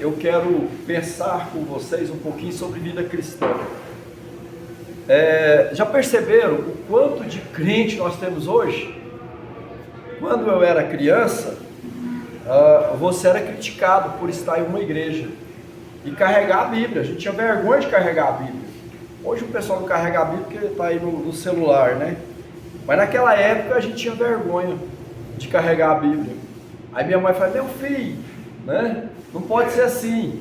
Eu quero pensar com vocês um pouquinho sobre vida cristã. Já perceberam o quanto de crente nós temos hoje? Quando eu era criança, você era criticado por estar em uma igreja e carregar a Bíblia. A gente tinha vergonha de carregar a Bíblia. Hoje o pessoal não carrega a Bíblia porque está aí no celular, né? Mas naquela época a gente tinha vergonha de carregar a Bíblia. Aí minha mãe fala: meu filho, né? Não pode ser assim.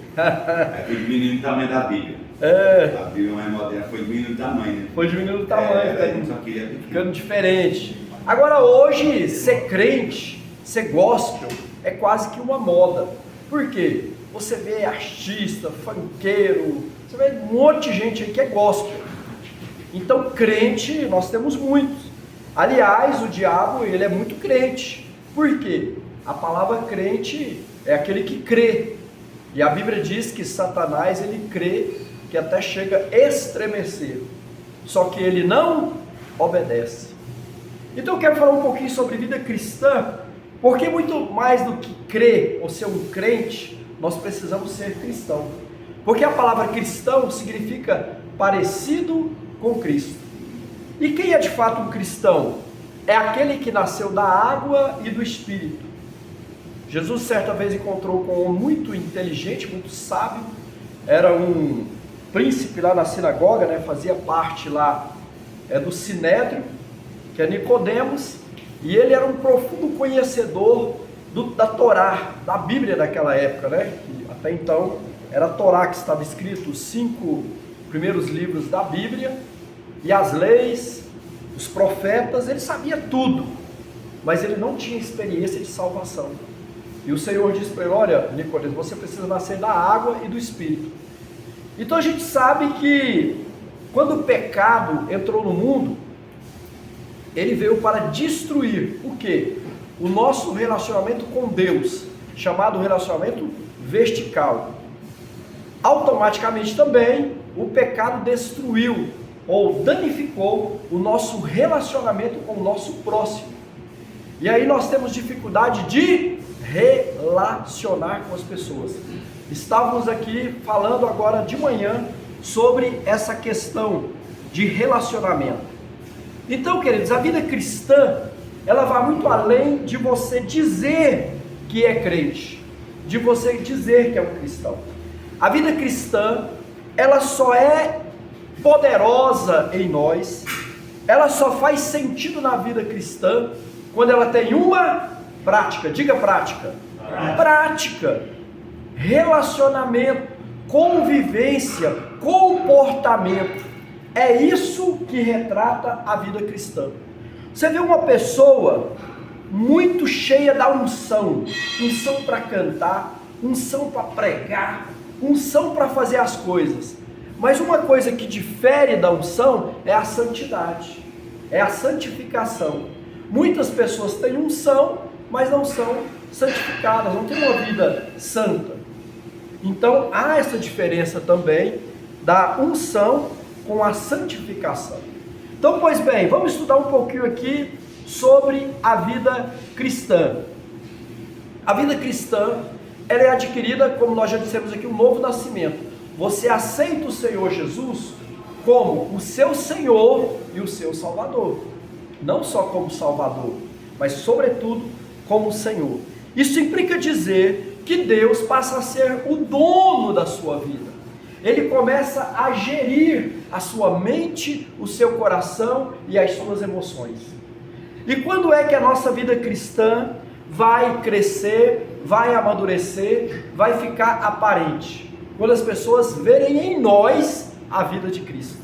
Foi diminuindo o tamanho da Bíblia. A Bíblia mais moderna foi diminuindo o tamanho, né? Foi diminuindo o tamanho, só queria ficando diferente. Agora hoje, ser crente, ser gospel, é quase que uma moda. Por quê? Você vê artista, funkeiro, você vê um monte de gente aí que é gospel. Então crente, nós temos muitos. Aliás, o diabo, ele é muito crente. Por quê? A palavra crente é aquele que crê. E a Bíblia diz que Satanás, ele crê que até chega a estremecer. Só que ele não obedece. Então eu quero falar um pouquinho sobre vida cristã, porque muito mais do que crer ou ser um crente, nós precisamos ser cristão. Porque a palavra cristão significa parecido com Cristo. E quem é de fato um cristão? É aquele que nasceu da água e do Espírito. Jesus certa vez encontrou com um homem muito inteligente, muito sábio, era um príncipe lá na sinagoga, né? Fazia parte lá do Sinédrio, que é Nicodemos, e ele era um profundo conhecedor da Torá, da Bíblia daquela época, né? Que até então era a Torá que estava escrito, os 5 primeiros livros da Bíblia, e as leis, os profetas, ele sabia tudo, mas ele não tinha experiência de salvação. E o Senhor disse para ele: olha, Nicodemos, você precisa nascer da água e do Espírito. Então a gente sabe que quando o pecado entrou no mundo, ele veio para destruir o quê? O nosso relacionamento com Deus, chamado relacionamento vertical. Automaticamente também o pecado destruiu ou danificou o nosso relacionamento com o nosso próximo. E aí nós temos dificuldade de relacionar com as pessoas. Estávamos aqui falando agora de manhã sobre essa questão de relacionamento. Então, queridos, a vida cristã, ela vai muito além de você dizer que é crente, de você dizer que é um cristão. A vida cristã, ela só é poderosa em nós, ela só faz sentido na vida cristã quando ela tem uma prática. Diga prática. Prática, relacionamento, convivência, comportamento. É isso que retrata a vida cristã. Você vê uma pessoa muito cheia da unção para cantar, unção para pregar, unção para fazer as coisas. Mas uma coisa que difere da unção é a santidade, é a santificação. Muitas pessoas têm unção, mas não são santificadas, não têm uma vida santa. Então há essa diferença também da unção com a santificação. Então, pois bem, vamos estudar um pouquinho aqui sobre a vida cristã. A vida cristã, ela é adquirida, como nós já dissemos aqui, um novo nascimento. Você aceita o Senhor Jesus como o seu Senhor e o seu Salvador. Não só como Salvador, mas sobretudo como Senhor. Isso implica dizer que Deus passa a ser o dono da sua vida. Ele começa a gerir a sua mente, o seu coração e as suas emoções. E quando é que a nossa vida cristã vai crescer, vai amadurecer, vai ficar aparente? Quando as pessoas verem em nós a vida de Cristo.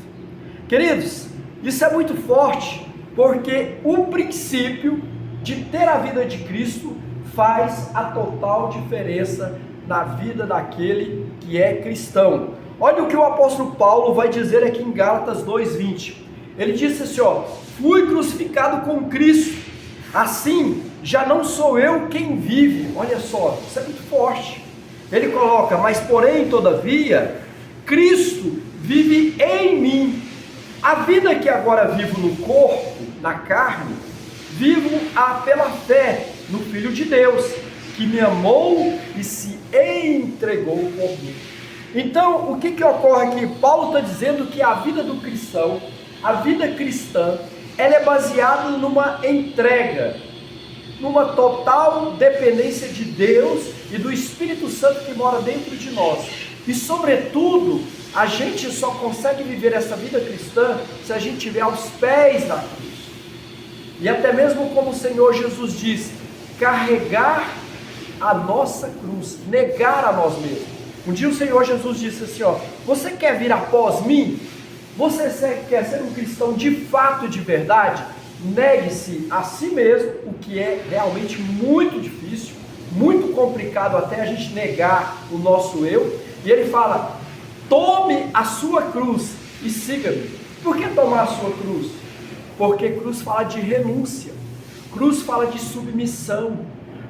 Queridos, isso é muito forte, porque o princípio de ter a vida de Cristo faz a total diferença na vida daquele que é cristão. Olha o que o apóstolo Paulo vai dizer aqui em Gálatas 2:20. Ele disse assim: fui crucificado com Cristo, assim já não sou eu quem vive. Olha só, isso é muito forte. Ele coloca: mas porém, todavia, Cristo vive em mim. A vida que agora vivo no corpo, na carne, vivo pela fé no Filho de Deus, que me amou e se entregou por mim. Então, o que ocorre aqui? Paulo está dizendo que a vida do cristão, a vida cristã, ela é baseada numa entrega, numa total dependência de Deus e do Espírito Santo que mora dentro de nós. E, sobretudo, a gente só consegue viver essa vida cristã se a gente estiver aos pés da cruz. E até mesmo como o Senhor Jesus disse, carregar a nossa cruz, negar a nós mesmos. Um dia o Senhor Jesus disse assim, você quer vir após mim? Você quer ser um cristão de fato e de verdade? Negue-se a si mesmo, o que é realmente muito difícil, muito complicado até a gente negar o nosso eu. E ele fala, tome a sua cruz e siga-me. Por que tomar a sua cruz? Porque cruz fala de renúncia, cruz fala de submissão,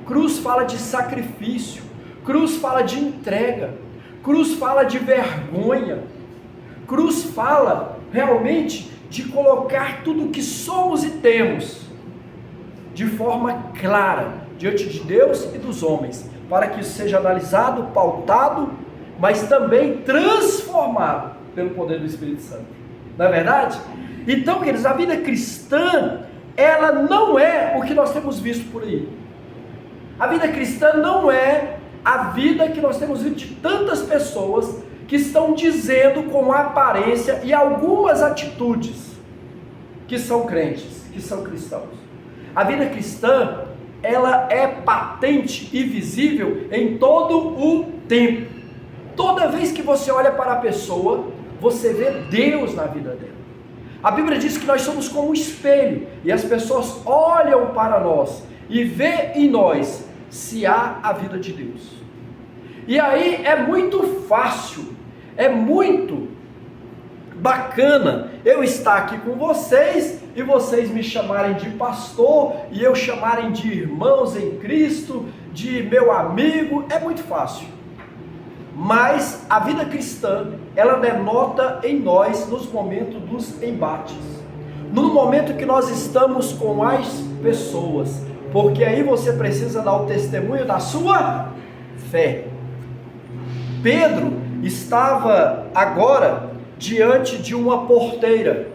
cruz fala de sacrifício, cruz fala de entrega, cruz fala de vergonha, cruz fala realmente de colocar tudo o que somos e temos de forma clara diante de Deus e dos homens, para que isso seja analisado, pautado, mas também transformado pelo poder do Espírito Santo. Não é verdade? Então, queridos, a vida cristã, ela não é o que nós temos visto por aí. A vida cristã não é a vida que nós temos visto de tantas pessoas que estão dizendo com aparência e algumas atitudes que são crentes, que são cristãos. A vida cristã, ela é patente e visível em todo o tempo. Toda vez que você olha para a pessoa, você vê Deus na vida dela. A Bíblia diz que nós somos como um espelho, e as pessoas olham para nós e vê em nós se há a vida de Deus. E aí é muito fácil, é muito bacana eu estar aqui com vocês e vocês me chamarem de pastor e eu chamarem de irmãos em Cristo, de meu amigo, é muito fácil. Mas a vida cristã, ela denota em nós nos momentos dos embates, no momento que nós estamos com as pessoas, porque aí você precisa dar o testemunho da sua fé. Pedro estava agora diante de uma porteira,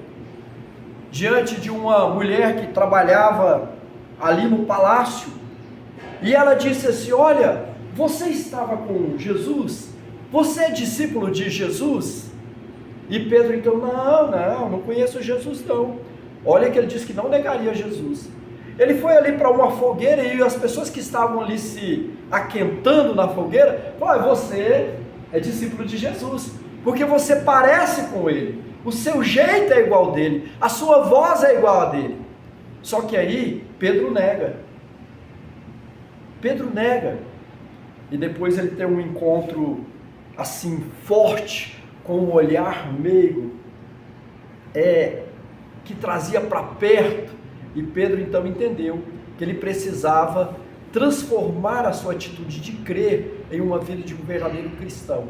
diante de uma mulher que trabalhava ali no palácio, e ela disse assim, olha, você estava com Jesus? Você é discípulo de Jesus? E Pedro então, não conheço Jesus não. Olha que ele disse que não negaria Jesus. Ele foi ali para uma fogueira e as pessoas que estavam ali se aquentando na fogueira, falaram, você é discípulo de Jesus, porque você parece com ele, o seu jeito é igual dele, a sua voz é igual a dele. Só que aí Pedro nega. Pedro nega. E depois ele tem um encontro assim forte, com um olhar meigo, que trazia para perto, e Pedro então entendeu que ele precisava transformar a sua atitude de crer em uma vida de um verdadeiro cristão.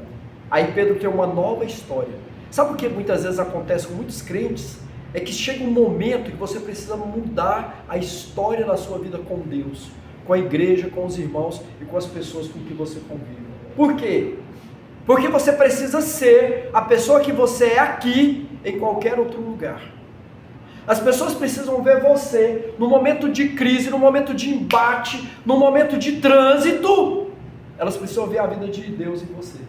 Aí Pedro tem uma nova história. Sabe o que muitas vezes acontece com muitos crentes? É que chega um momento que você precisa mudar a história da sua vida com Deus, com a igreja, com os irmãos e com as pessoas com que você convive. Por quê? Porque você precisa ser a pessoa que você é aqui, em qualquer outro lugar. As pessoas precisam ver você no momento de crise, no momento de embate, no momento de trânsito. Elas precisam ver a vida de Deus em você.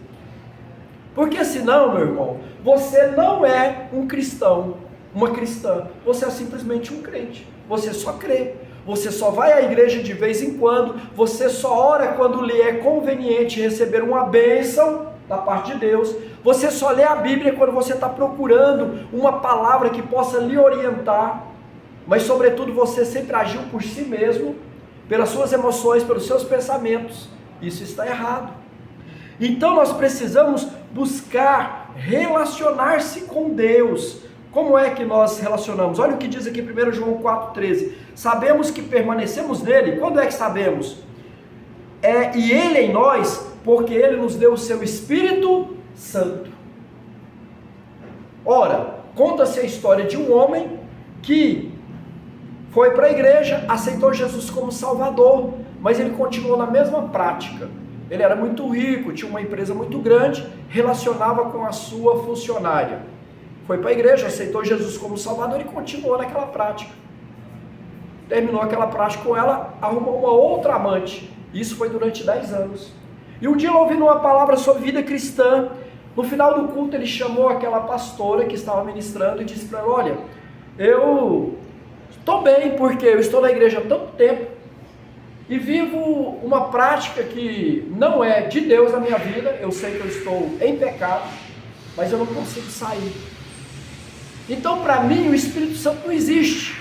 Porque senão, meu irmão, você não é um cristão, uma cristã. Você é simplesmente um crente. Você só crê. Você só vai à igreja de vez em quando. Você só ora quando lhe é conveniente receber uma bênção da parte de Deus. Você só lê a Bíblia quando você está procurando uma palavra que possa lhe orientar. Mas sobretudo você sempre agiu por si mesmo, pelas suas emoções, pelos seus pensamentos. Isso está errado. Então nós precisamos buscar relacionar-se com Deus. Como é que nós relacionamos? Olha o que diz aqui 1 João 4,13. Sabemos que permanecemos nele. Quando é que sabemos? E ele em nós, porque ele nos deu o seu Espírito Santo. Ora, conta-se a história de um homem que foi para a igreja, aceitou Jesus como Salvador, mas ele continuou na mesma prática. Ele era muito rico, tinha uma empresa muito grande, relacionava com a sua funcionária. Foi para a igreja, aceitou Jesus como Salvador e continuou naquela prática. Terminou aquela prática com ela, arrumou uma outra amante. Isso foi durante 10 anos. E um dia ela ouvindo uma palavra sobre vida cristã, no final do culto ele chamou aquela pastora que estava ministrando e disse para ela: olha, eu estou bem porque eu estou na igreja há tanto tempo e vivo uma prática que não é de Deus na minha vida. Eu sei que eu estou em pecado, mas eu não consigo sair. Então para mim o Espírito Santo não existe.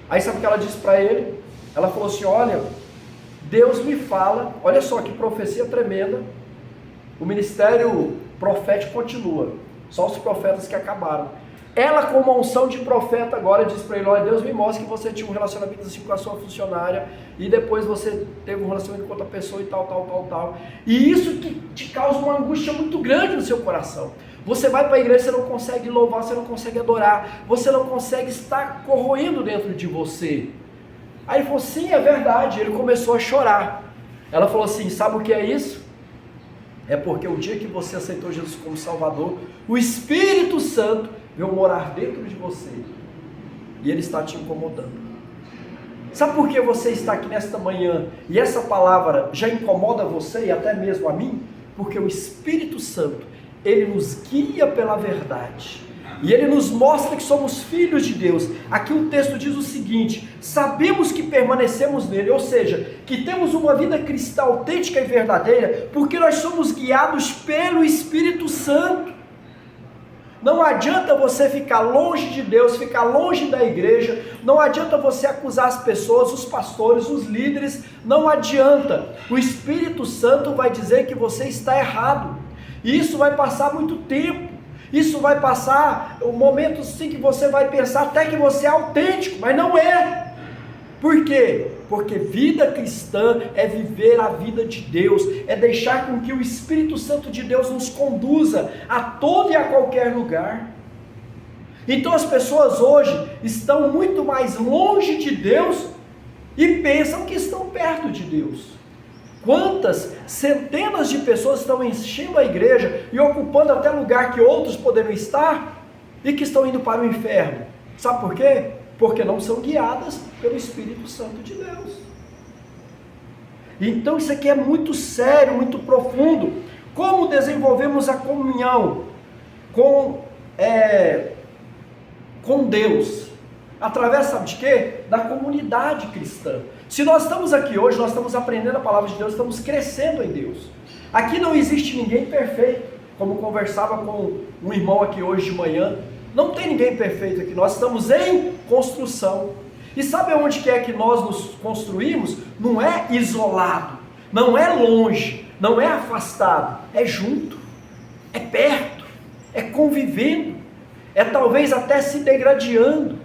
Aí sabe o que ela disse para ele? Ela falou assim: olha, Deus me fala, olha só que profecia tremenda, o ministério profético continua, só os profetas que acabaram. Ela, com uma unção de profeta agora, disse para ele: olha, Deus me mostra que você tinha um relacionamento assim com a sua funcionária, e depois você teve um relacionamento com outra pessoa e tal, e isso que te causa uma angústia muito grande no seu coração. Você vai para a igreja, você não consegue louvar, você não consegue adorar, você não consegue estar corroendo dentro de você. Aí ele falou: sim, é verdade. Ele começou a chorar. Ela falou assim: sabe o que é isso? É porque o dia que você aceitou Jesus como Salvador, o Espírito Santo veio morar dentro de você, e ele está te incomodando. Sabe por que você está aqui nesta manhã e essa palavra já incomoda você e até mesmo a mim? Porque o Espírito Santo, ele nos guia pela verdade, e ele nos mostra que somos filhos de Deus. Aqui o texto diz o seguinte: sabemos que permanecemos nele, ou seja, que temos uma vida cristã autêntica e verdadeira, porque nós somos guiados pelo Espírito Santo. Não adianta você ficar longe de Deus, ficar longe da igreja, não adianta você acusar as pessoas, os pastores, os líderes, não adianta. O Espírito Santo vai dizer que você está errado, e isso vai passar muito tempo. Isso vai passar um momento sim que você vai pensar até que você é autêntico, mas não é. Por quê? Porque vida cristã é viver a vida de Deus, é deixar com que o Espírito Santo de Deus nos conduza a todo e a qualquer lugar. Então as pessoas hoje estão muito mais longe de Deus e pensam que estão perto de Deus. Quantas centenas de pessoas estão enchendo a igreja e ocupando até lugar que outros poderiam estar e que estão indo para o inferno? Sabe por quê? Porque não são guiadas pelo Espírito Santo de Deus. Então isso aqui é muito sério, muito profundo. Como desenvolvemos a comunhão com Deus? Através, sabe de quê? Da comunidade cristã. Se nós estamos aqui hoje, nós estamos aprendendo a palavra de Deus, estamos crescendo em Deus. Aqui não existe ninguém perfeito, como conversava com um irmão aqui hoje de manhã. Não tem ninguém perfeito aqui, nós estamos em construção. E sabe onde que é que nós nos construímos? Não é isolado, não é longe, não é afastado, é junto, é perto, é convivendo, é talvez até se degradando.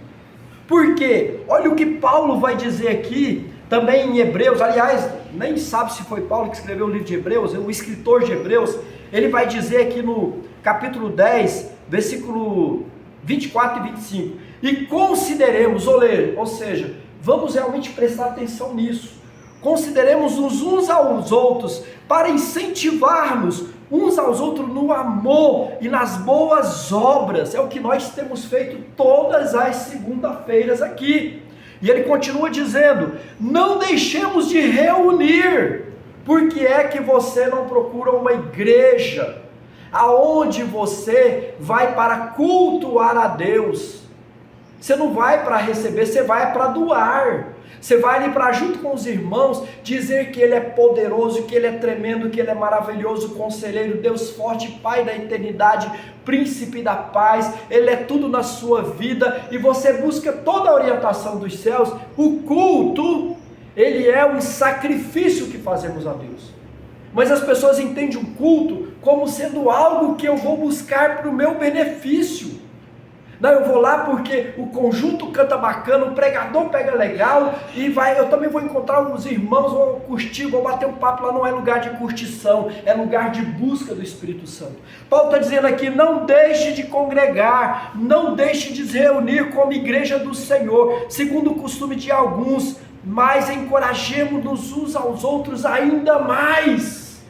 Por quê? Olha o que Paulo vai dizer aqui, também em Hebreus. Aliás, nem sabe se foi Paulo que escreveu o livro de Hebreus, o escritor de Hebreus. Ele vai dizer aqui no capítulo 10, versículo 24 e 25: e consideremos, ou seja, vamos realmente prestar atenção nisso, consideremos uns aos outros, para incentivar-nos uns aos outros no amor e nas boas obras. É o que nós temos feito todas as segunda-feiras aqui. E ele continua dizendo: não deixemos de reunir. Por que é que você não procura uma igreja aonde você vai para cultuar a Deus? Você não vai para receber, você vai para doar. Você vai ali para, junto com os irmãos, dizer que Ele é poderoso, que Ele é tremendo, que Ele é maravilhoso, conselheiro, Deus forte, Pai da eternidade, príncipe da paz. Ele é tudo na sua vida, e você busca toda a orientação dos céus. O culto, ele é um sacrifício que fazemos a Deus. Mas as pessoas entendem o culto como sendo algo que eu vou buscar para o meu benefício. Não, eu vou lá porque o conjunto canta bacana, o pregador pega legal, e eu também vou encontrar os irmãos, vou curtir, vou bater um papo lá. Não é lugar de curtição, é lugar de busca do Espírito Santo. Paulo está dizendo aqui: não deixe de congregar, não deixe de se reunir como igreja do Senhor, segundo o costume de alguns, mas encorajemos-nos uns aos outros ainda mais.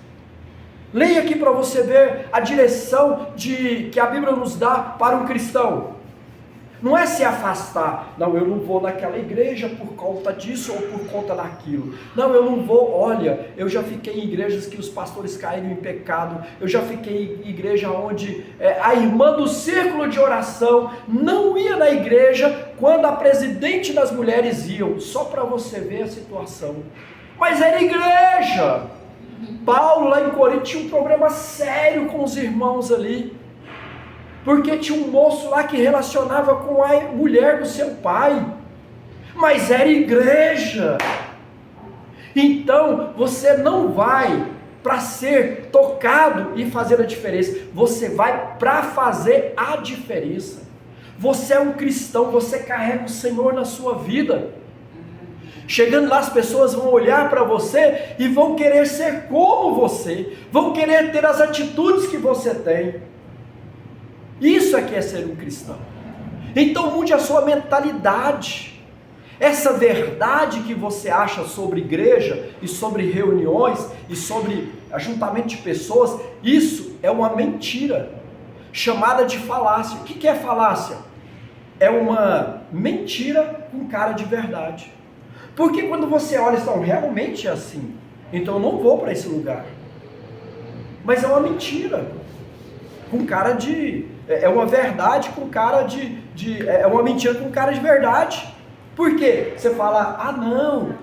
Leia aqui para você ver a direção que a Bíblia nos dá para um cristão. Não é se afastar. Não, eu não vou naquela igreja por conta disso ou por conta daquilo. Não, eu não vou. Olha, eu já fiquei em igrejas que os pastores caíram em pecado. Eu já fiquei em igreja onde a irmã do círculo de oração não ia na igreja quando a presidente das mulheres iam. Só para você ver a situação. Mas era igreja. Paulo lá em Corinto tinha um problema sério com os irmãos ali. Porque tinha um moço lá que relacionava com a mulher do seu pai, mas era igreja. Então você não vai para ser tocado e fazer a diferença, você vai para fazer a diferença. Você é um cristão, você carrega o Senhor na sua vida. Chegando lá, as pessoas vão olhar para você e vão querer ser como você, vão querer ter as atitudes que você tem. Isso aqui é ser um cristão. Então mude a sua mentalidade. Essa verdade que você acha sobre igreja e sobre reuniões e sobre ajuntamento de pessoas, isso é uma mentira, chamada de falácia. O que é falácia? É uma mentira com cara de verdade. Porque quando você olha, então, realmente é assim, então eu não vou para esse lugar. Mas é uma mentira com cara de... É uma verdade com cara é uma mentira com cara de verdade. Por quê? Você fala, ah não,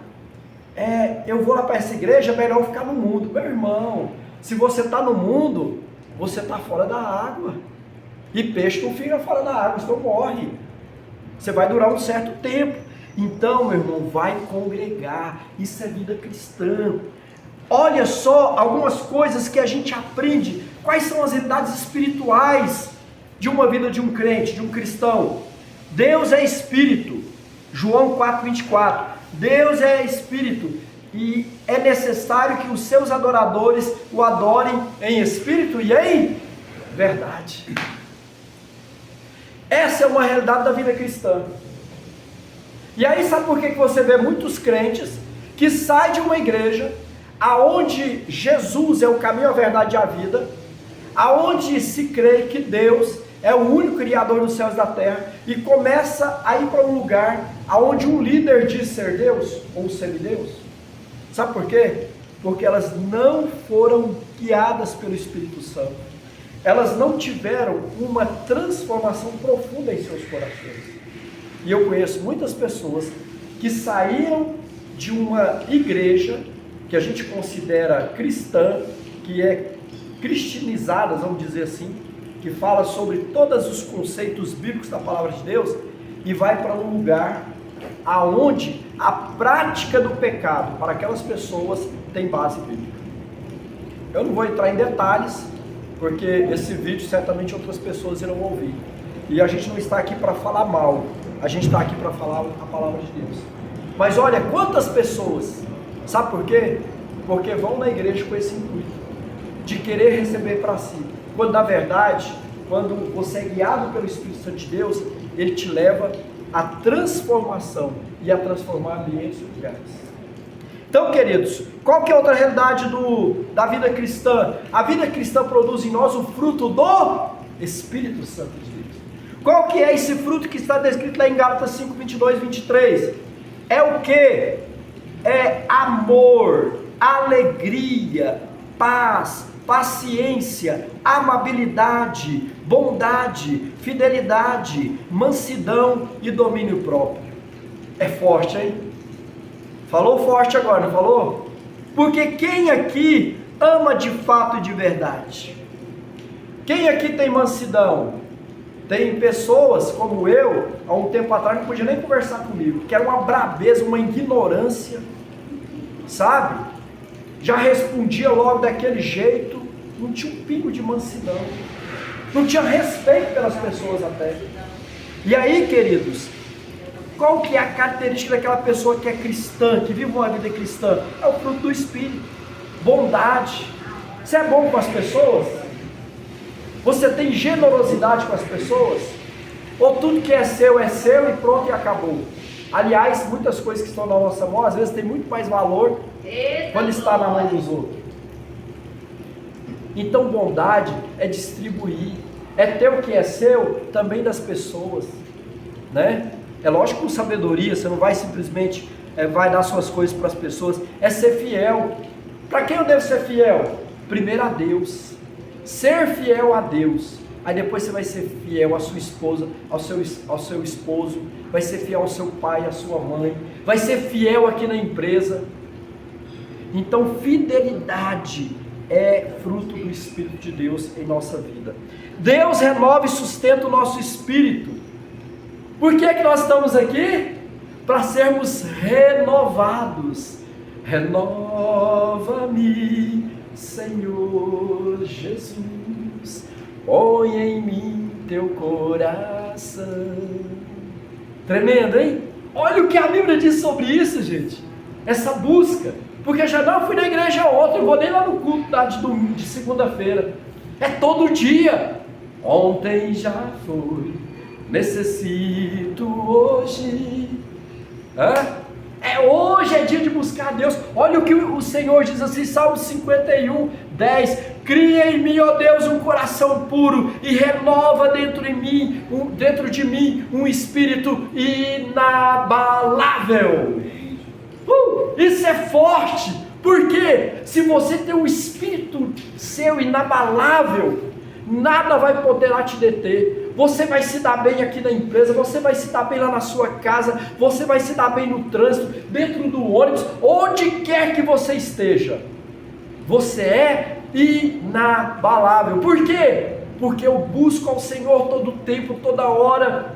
eu vou lá para essa igreja, é melhor ficar no mundo. Meu irmão, se você está no mundo, você está fora da água. E peixe não fica fora da água, senão morre. Você vai durar um certo tempo. Então, meu irmão, vai congregar. Isso é vida cristã. Olha só algumas coisas que a gente aprende. Quais são as realidades espirituais de uma vida de um crente, de um cristão? Deus é espírito. João 4:24. Deus é espírito e é necessário que os seus adoradores o adorem em espírito e em verdade. Essa é uma realidade da vida cristã. E aí sabe por que você vê muitos crentes que saem de uma igreja aonde Jesus é o caminho, a verdade e a vida, aonde se crê que Deus é o único criador dos céus e da terra, e começa a ir para um lugar aonde um líder diz ser Deus ou semideus? Sabe por quê? Porque elas não foram guiadas pelo Espírito Santo. Elas não tiveram uma transformação profunda em seus corações. E eu conheço muitas pessoas que saíram de uma igreja que a gente considera cristã, que é cristianizada, vamos dizer assim, que fala sobre todos os conceitos bíblicos da palavra de Deus, e vai para um lugar aonde a prática do pecado para aquelas pessoas tem base bíblica. Eu não vou entrar em detalhes, porque esse vídeo certamente outras pessoas irão ouvir, e a gente não está aqui para falar mal, a gente está aqui para falar a palavra de Deus. Mas olha, quantas pessoas, sabe por quê? Porque vão na igreja com esse intuito, de querer receber para si, quando na verdade, quando você é guiado pelo Espírito Santo de Deus, ele te leva à transformação e a transformar ambientes e lugares. Então, queridos, qual que é outra realidade da vida cristã? A vida cristã produz em nós o fruto do Espírito Santo de Deus. Qual que é esse fruto que está descrito lá em Gálatas 5, 22, 23? É o que? É amor, alegria, paz, paciência, amabilidade, bondade, fidelidade, mansidão e domínio próprio. É forte, hein? Falou forte agora, não falou? Porque quem aqui ama de fato e de verdade? Quem aqui tem mansidão? Tem pessoas como eu, há um tempo atrás, não podia nem conversar comigo, que era uma brabeza, uma ignorância, sabe? Já respondia logo daquele jeito, não tinha um pingo de mansidão, não tinha respeito pelas pessoas até. E aí, queridos, qual que é a característica daquela pessoa que é cristã, que vive uma vida cristã? É o fruto do Espírito, bondade. Você é bom com as pessoas? Você tem generosidade com as pessoas? Ou tudo que é seu e pronto e acabou? Aliás, muitas coisas que estão na nossa mão, às vezes tem muito mais valor quando está na mão dos outros. Então bondade é distribuir, é ter o que é seu também das pessoas, né? É lógico que com sabedoria, você não vai simplesmente vai dar suas coisas para as pessoas, é ser fiel. Para quem eu devo ser fiel? Primeiro a Deus, ser fiel a Deus, aí depois você vai ser fiel à sua esposa, ao seu esposo, vai ser fiel ao seu pai, à sua mãe, vai ser fiel aqui na empresa. Então fidelidade é fruto do Espírito de Deus em nossa vida. Deus renova e sustenta o nosso espírito. Por que nós estamos aqui? Para sermos renovados. Renova-me, Senhor Jesus, põe em mim teu coração. Tremendo, hein? Olha o que a Bíblia diz sobre isso, gente. Essa busca. Porque já não fui na igreja ontem, eu vou nem lá no culto de segunda-feira. É todo dia. Ontem já foi, necessito hoje. Hoje é dia de buscar a Deus. Olha o que o Senhor diz assim, Salmo 51, 10. Cria em mim, ó Deus, um coração puro e renova dentro de mim um espírito inabalável. Isso é forte, porque se você tem um espírito seu inabalável, nada vai poder lá te deter. Você vai se dar bem aqui na empresa, você vai se dar bem lá na sua casa, você vai se dar bem no trânsito, dentro do ônibus, onde quer que você esteja. Você é inabalável. Por quê? Porque eu busco ao Senhor todo tempo, toda hora.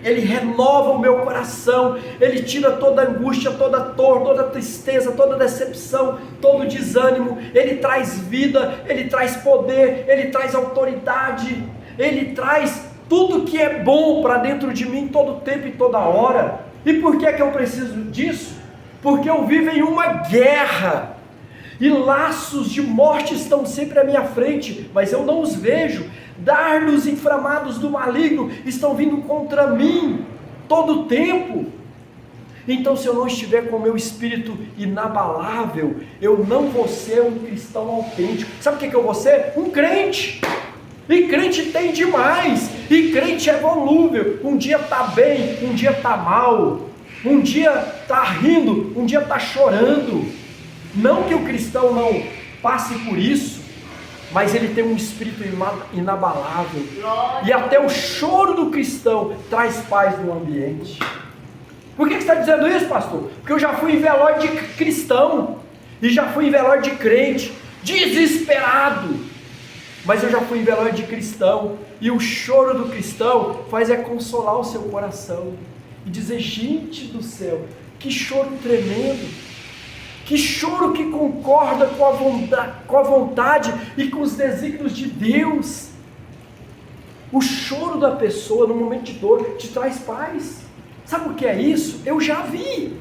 Ele renova o meu coração, Ele tira toda angústia, toda dor, toda tristeza, toda decepção, todo desânimo. Ele traz vida, Ele traz poder, Ele traz autoridade, Ele traz tudo que é bom para dentro de mim todo tempo e toda hora. E por que eu preciso disso? Porque eu vivo em uma guerra, e laços de morte estão sempre à minha frente, mas eu não os vejo. Dardos inflamados do maligno estão vindo contra mim todo o tempo. Então, se eu não estiver com o meu espírito inabalável, eu não vou ser um cristão autêntico. Sabe o que eu vou ser? Um crente. E crente tem demais. E crente é volúvel. Um dia está bem, um dia está mal. Um dia está rindo, um dia está chorando. Não que o cristão não passe por isso, mas ele tem um espírito inabalável. E até o choro do cristão traz paz no ambiente. Por que você está dizendo isso, pastor? Porque eu já fui em velório de cristão, e já fui em velório de crente, desesperado. Mas eu já fui em velório de cristão, e o choro do cristão faz consolar o seu coração, e dizer, gente do céu, que choro tremendo. Que choro que concorda com a vontade e com os desígnios de Deus. O choro da pessoa no momento de dor te traz paz. Sabe o que é isso? Eu já vi,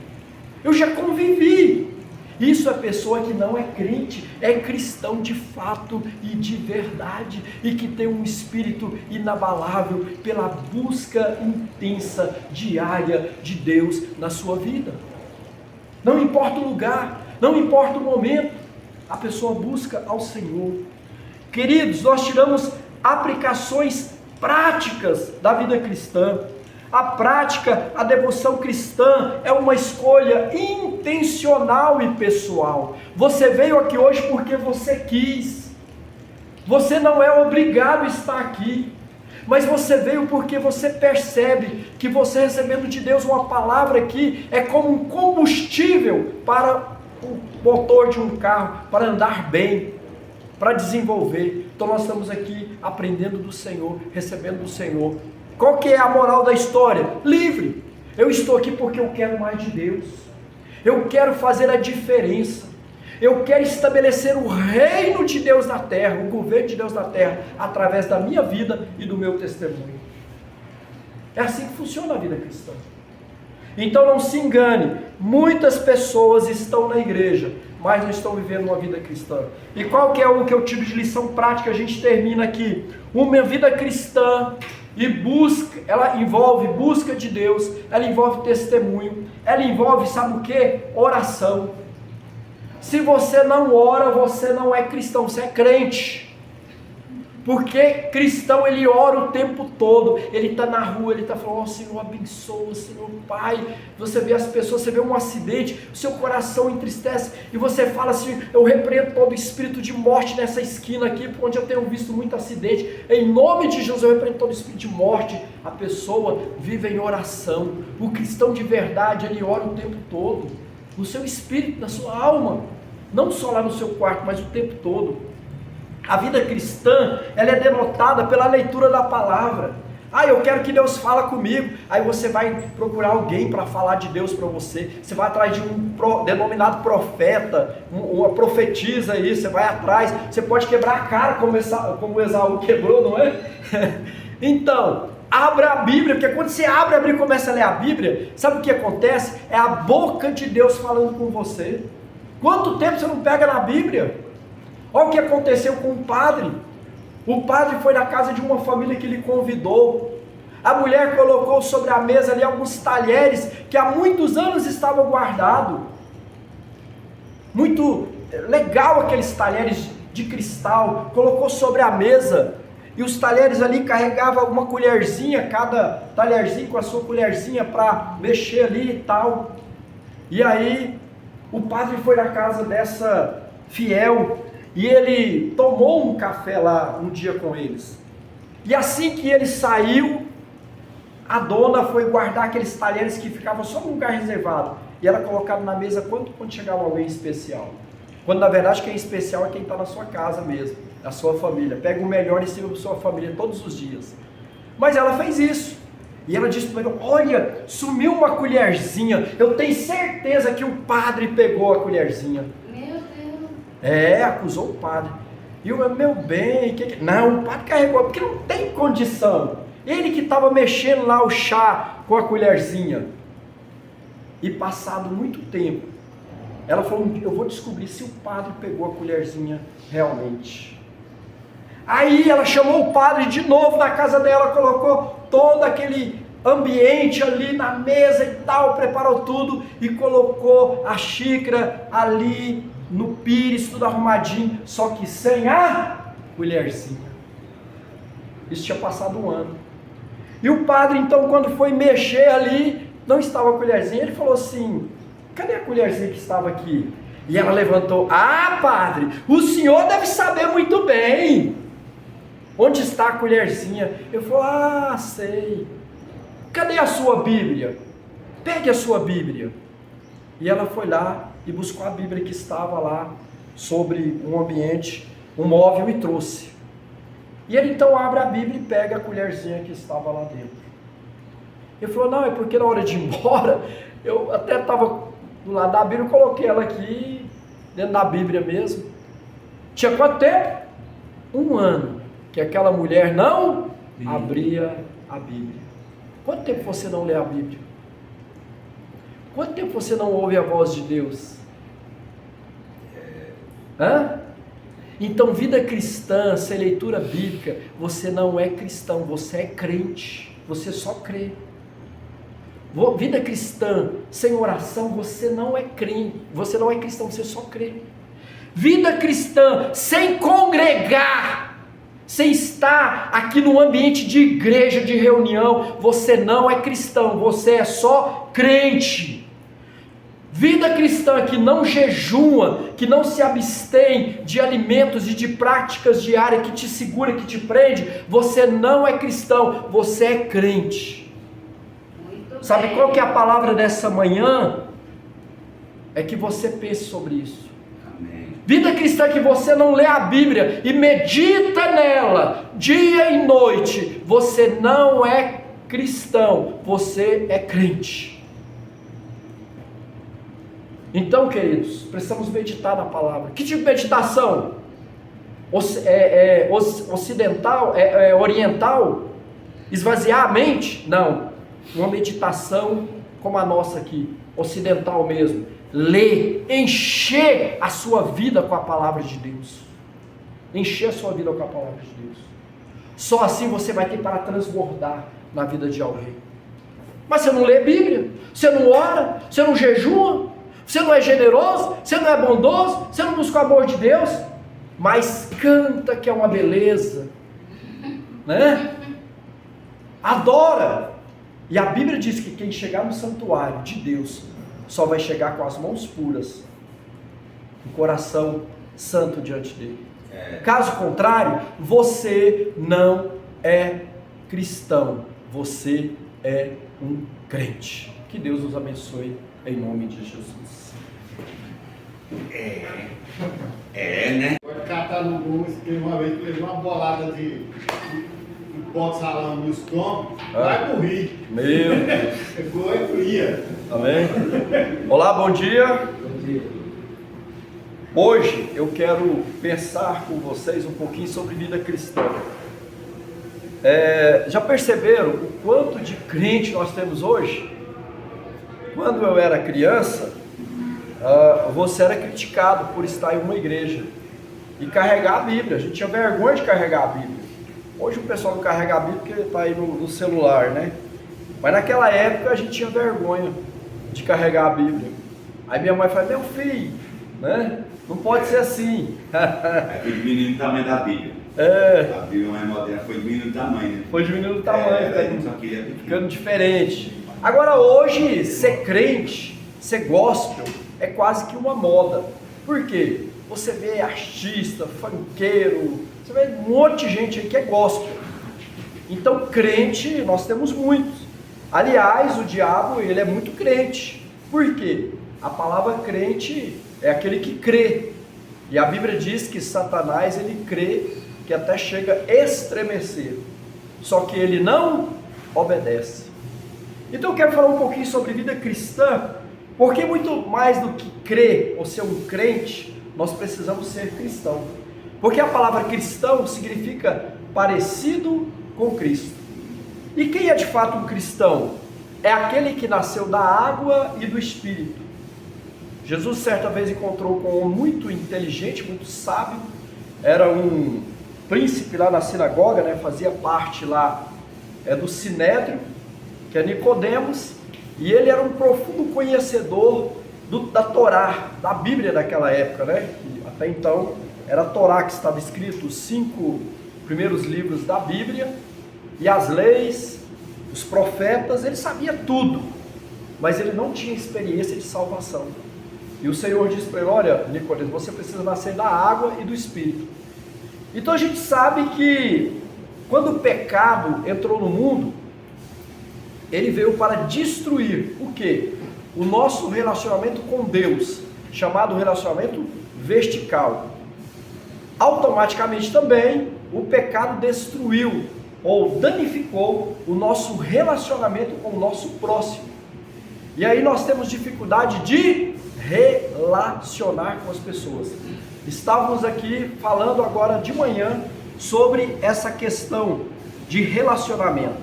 eu já convivi. Isso é pessoa que não é crente, é cristão de fato e de verdade, e que tem um espírito inabalável pela busca intensa, diária de Deus na sua vida. Não importa o lugar, não importa o momento, a pessoa busca ao Senhor. Queridos, nós tiramos aplicações práticas da vida cristã. A prática, a devoção cristã é uma escolha intencional e pessoal. Você veio aqui hoje porque você quis. Você não é obrigado a estar aqui. Mas você veio porque você percebe que você recebendo de Deus uma palavra aqui é como um combustível para o motor de um carro, para andar bem, para desenvolver. Então nós estamos aqui aprendendo do Senhor, recebendo do Senhor. Qual que é a moral da história? Livre. Eu estou aqui porque eu quero mais de Deus. Eu quero fazer a diferença. Eu quero estabelecer o reino de Deus na terra, o governo de Deus na terra, através da minha vida e do meu testemunho. É assim que funciona a vida cristã. Então não se engane, muitas pessoas estão na igreja, mas não estão vivendo uma vida cristã. E qual que é o que eu tiro de lição prática? A gente termina aqui. Uma vida cristã E ela envolve busca de Deus, ela envolve testemunho, ela envolve, sabe o que? Oração. Se você não ora, você não é cristão, você é crente. Porque cristão, ele ora o tempo todo, ele está na rua, ele está falando, Senhor abençoa, Senhor Pai, você vê as pessoas, você vê um acidente, o seu coração entristece, e você fala assim, eu repreendo todo espírito de morte nessa esquina aqui, onde eu tenho visto muito acidente, em nome de Jesus eu repreendo todo espírito de morte. A pessoa vive em oração. O cristão de verdade, ele ora o tempo todo, no seu espírito, na sua alma, não só lá no seu quarto, mas o tempo todo. A vida cristã, ela é denotada pela leitura da palavra. Eu quero que Deus fale comigo. Aí você vai procurar alguém para falar de Deus para você. Você vai atrás de um denominado profeta, uma profetisa aí, você vai atrás. Você pode quebrar a cara como Esaú quebrou, não é? Então, abra a Bíblia, porque quando você abre a Bíblia e começa a ler a Bíblia, sabe o que acontece? É a boca de Deus falando com você. Quanto tempo você não pega na Bíblia? Olha o que aconteceu com o padre. O padre foi na casa de uma família que lhe convidou. A mulher colocou sobre a mesa ali alguns talheres que há muitos anos estavam guardados. Muito legal aqueles talheres de cristal. Colocou sobre a mesa. E os talheres ali carregavam uma colherzinha, cada talherzinho com a sua colherzinha para mexer ali e tal. E aí o padre foi na casa dessa fiel e ele tomou um café lá um dia com eles. E assim que ele saiu, a dona foi guardar aqueles talheres que ficavam só num lugar reservado. E ela colocava na mesa quando chegava alguém especial. Quando na verdade quem é especial é quem está na sua casa mesmo, na sua família. Pega o melhor e sirva para sua família todos os dias. Mas ela fez isso. E ela disse para ele, olha, sumiu uma colherzinha. Eu tenho certeza que o padre pegou a colherzinha. Acusou o padre. E o meu bem, não, o padre carregou, porque não tem condição. Ele que estava mexendo lá o chá com a colherzinha. E passado muito tempo, ela falou, eu vou descobrir se o padre pegou a colherzinha realmente. Aí ela chamou o padre de novo na casa dela, colocou todo aquele ambiente ali na mesa e tal, preparou tudo e colocou a xícara ali no pires, tudo arrumadinho, só que sem a colherzinha. Isso tinha passado um ano. E o padre então, quando foi mexer ali, não estava a colherzinha, ele falou assim, cadê a colherzinha que estava aqui? E ela levantou, padre, o senhor deve saber muito bem onde está a colherzinha. Eu falei, sei. Cadê a sua Bíblia? Pegue a sua Bíblia. E ela foi lá e buscou a Bíblia que estava lá sobre um ambiente, um móvel e trouxe. E ele então abre a Bíblia e pega a colherzinha que estava lá dentro. Ele falou, não, é porque na hora de ir embora, eu até estava do lado da Bíblia, eu coloquei ela aqui, dentro da Bíblia mesmo. Tinha quanto tempo? 1 ano, que aquela mulher não abria a Bíblia. Quanto tempo você não lê a Bíblia? Quanto tempo você não ouve a voz de Deus? Então, vida cristã, sem leitura bíblica, você não é cristão, você é crente, você só crê. Vida cristã, sem oração, você não é crente, você não é cristão, você só crê. Vida cristã, sem congregar, sem estar aqui no ambiente de igreja, de reunião, você não é cristão, você é só crente. Vida cristã que não jejua, que não se abstém de alimentos e de práticas diárias que te segura, que te prende, você não é cristão, você é crente. Sabe qual que é a palavra dessa manhã? É que você pense sobre isso. Amém. Vida cristã que você não lê a Bíblia e medita nela dia e noite, você não é cristão, você é crente. Então, queridos, precisamos meditar na palavra. Que tipo de meditação? Ocidental? Oriental? Esvaziar a mente? Não. Uma meditação como a nossa aqui, ocidental mesmo. Ler, encher a sua vida com a palavra de Deus. Encher a sua vida com a palavra de Deus. Só assim você vai ter para transbordar na vida de alguém. Mas você não lê Bíblia, você não ora, você não jejua, você não é generoso, você não é bondoso, você não busca o amor de Deus, mas canta que é uma beleza, né? Adora. E a Bíblia diz que quem chegar no santuário de Deus só vai chegar com as mãos puras, o coração santo diante dele. Caso contrário, você não é cristão, você é um crente. Que Deus nos abençoe em nome de Jesus. Né? Pode catar no gol, que uma vez que levou uma bolada de bote salame no estômago, vai morrer. Meu Deus. Gol é fria. Amém? Olá, bom dia. Bom dia. Hoje eu quero pensar com vocês um pouquinho sobre vida cristã. Já perceberam o quanto de crente nós temos hoje? Quando eu era criança, você era criticado por estar em uma igreja e carregar a Bíblia. A gente tinha vergonha de carregar a Bíblia. Hoje o pessoal não carrega a Bíblia porque está aí no celular, né? Mas naquela época a gente tinha vergonha de carregar a Bíblia. Aí minha mãe fala: meu filho, né? Não pode ser assim. Aquele menino também da Bíblia. A Bíblia mais moderna foi diminuindo o tamanho, né? Foi diminuindo o tamanho, só queria ficando diferente. Agora hoje, ser crente, ser gospel, é quase que uma moda. Por quê? Você vê artista, funkeiro, você vê um monte de gente aí que é gospel. Então crente, nós temos muitos. Aliás, o diabo, ele é muito crente. Por quê? A palavra crente é aquele que crê. E a Bíblia diz que Satanás, ele crê que até chega a estremecer. Só que ele não obedece. Então eu quero falar um pouquinho sobre vida cristã, porque muito mais do que crer ou ser um crente, nós precisamos ser cristão. Porque a palavra cristão significa parecido com Cristo. E quem é de fato um cristão? É aquele que nasceu da água e do Espírito. Jesus certa vez encontrou com um homem muito inteligente, muito sábio, era um príncipe lá na sinagoga, né? Fazia parte lá do Sinédrio, que é Nicodemos, e ele era um profundo conhecedor da Torá, da Bíblia daquela época, né? E até então era a Torá que estava escrito, os 5 primeiros livros da Bíblia, e as leis, os profetas, ele sabia tudo, mas ele não tinha experiência de salvação. E o Senhor disse para ele: olha, Nicodemos, você precisa nascer da água e do Espírito. Então a gente sabe que quando o pecado entrou no mundo, ele veio para destruir o quê? O nosso relacionamento com Deus, chamado relacionamento vertical. Automaticamente também o pecado destruiu ou danificou o nosso relacionamento com o nosso próximo. E aí nós temos dificuldade de relacionar com as pessoas. Estávamos aqui falando agora de manhã sobre essa questão de relacionamento.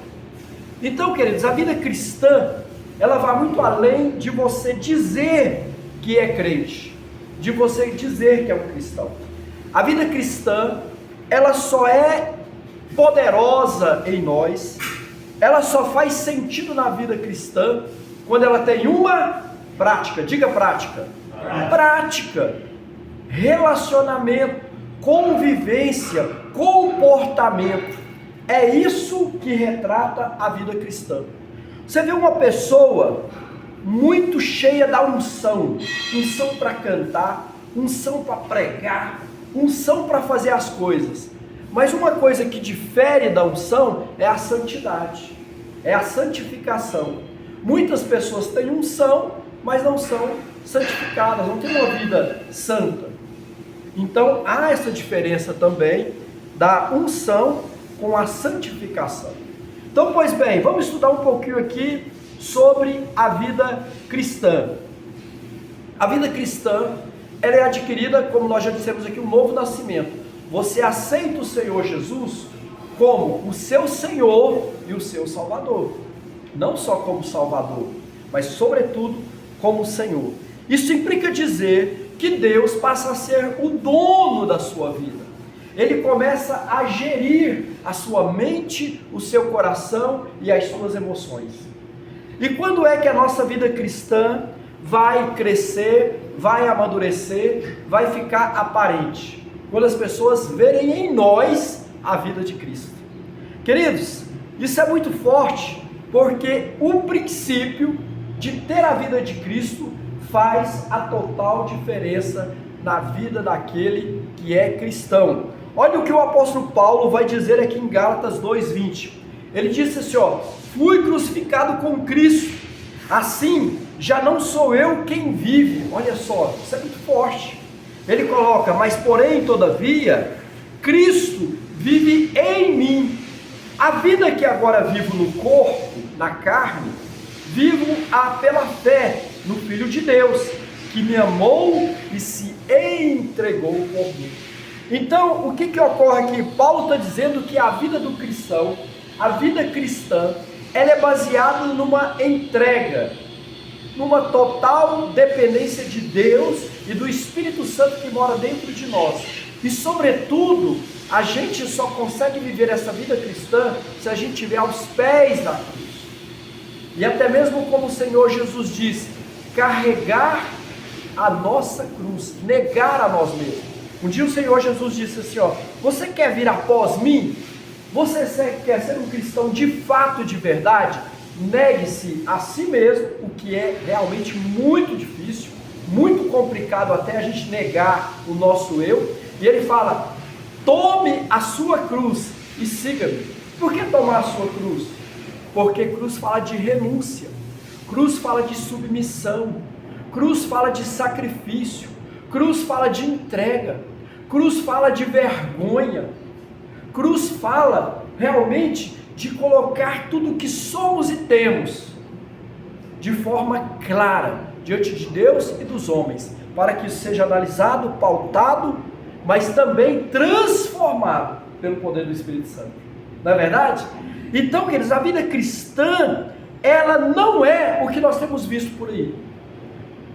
Então, queridos, a vida cristã, ela vai muito além de você dizer que é crente, de você dizer que é um cristão. A vida cristã, ela só é poderosa em nós, ela só faz sentido na vida cristã quando ela tem uma prática. Diga prática. Prática, relacionamento, convivência, comportamento. É isso que retrata a vida cristã. Você vê uma pessoa muito cheia da unção para cantar, unção para pregar, unção para fazer as coisas. Mas uma coisa que difere da unção é a santidade, é a santificação. Muitas pessoas têm unção, mas não são santificadas, não têm uma vida santa. Então há essa diferença também da unção com a santificação. Então, pois bem, vamos estudar um pouquinho aqui sobre a vida cristã. A vida cristã, ela é adquirida, como nós já dissemos aqui, um novo nascimento. Você aceita o Senhor Jesus como o seu Senhor e o seu Salvador. Não só como Salvador, mas sobretudo como Senhor. Isso implica dizer que Deus passa a ser o dono da sua vida. ele começa a gerir a sua mente, o seu coração e as suas emoções. E quando é que a nossa vida cristã vai crescer, vai amadurecer, vai ficar aparente? Quando as pessoas verem em nós a vida de Cristo. Queridos, isso é muito forte, porque o princípio de ter a vida de Cristo faz a total diferença na vida daquele que é cristão. Olha o que o apóstolo Paulo vai dizer aqui em Gálatas 2:20. Ele disse assim, fui crucificado com Cristo, assim já não sou eu quem vive. Olha só, isso é muito forte. Ele coloca, mas porém, todavia, Cristo vive em mim. A vida que agora vivo no corpo, na carne, vivo-a pela fé no Filho de Deus, que me amou e se entregou por mim. Então, o que ocorre aqui? Paulo está dizendo que a vida do cristão, a vida cristã, ela é baseada numa entrega, numa total dependência de Deus e do Espírito Santo que mora dentro de nós. E, sobretudo, a gente só consegue viver essa vida cristã se a gente estiver aos pés da cruz. E até mesmo como o Senhor Jesus disse, carregar a nossa cruz, negar a nós mesmos. Um dia o Senhor Jesus disse assim, você quer vir após mim? Você quer ser um cristão de fato, de verdade? Negue-se a si mesmo, o que é realmente muito difícil, muito complicado até a gente negar o nosso eu. E ele fala, tome a sua cruz e siga-me. Por que tomar a sua cruz? Porque cruz fala de renúncia, cruz fala de submissão, cruz fala de sacrifício, cruz fala de entrega, cruz fala de vergonha, cruz fala realmente de colocar tudo o que somos e temos de forma clara diante de Deus e dos homens, para que isso seja analisado, pautado, mas também transformado pelo poder do Espírito Santo. Não é verdade? Então, queridos, a vida cristã, ela não é o que nós temos visto por aí.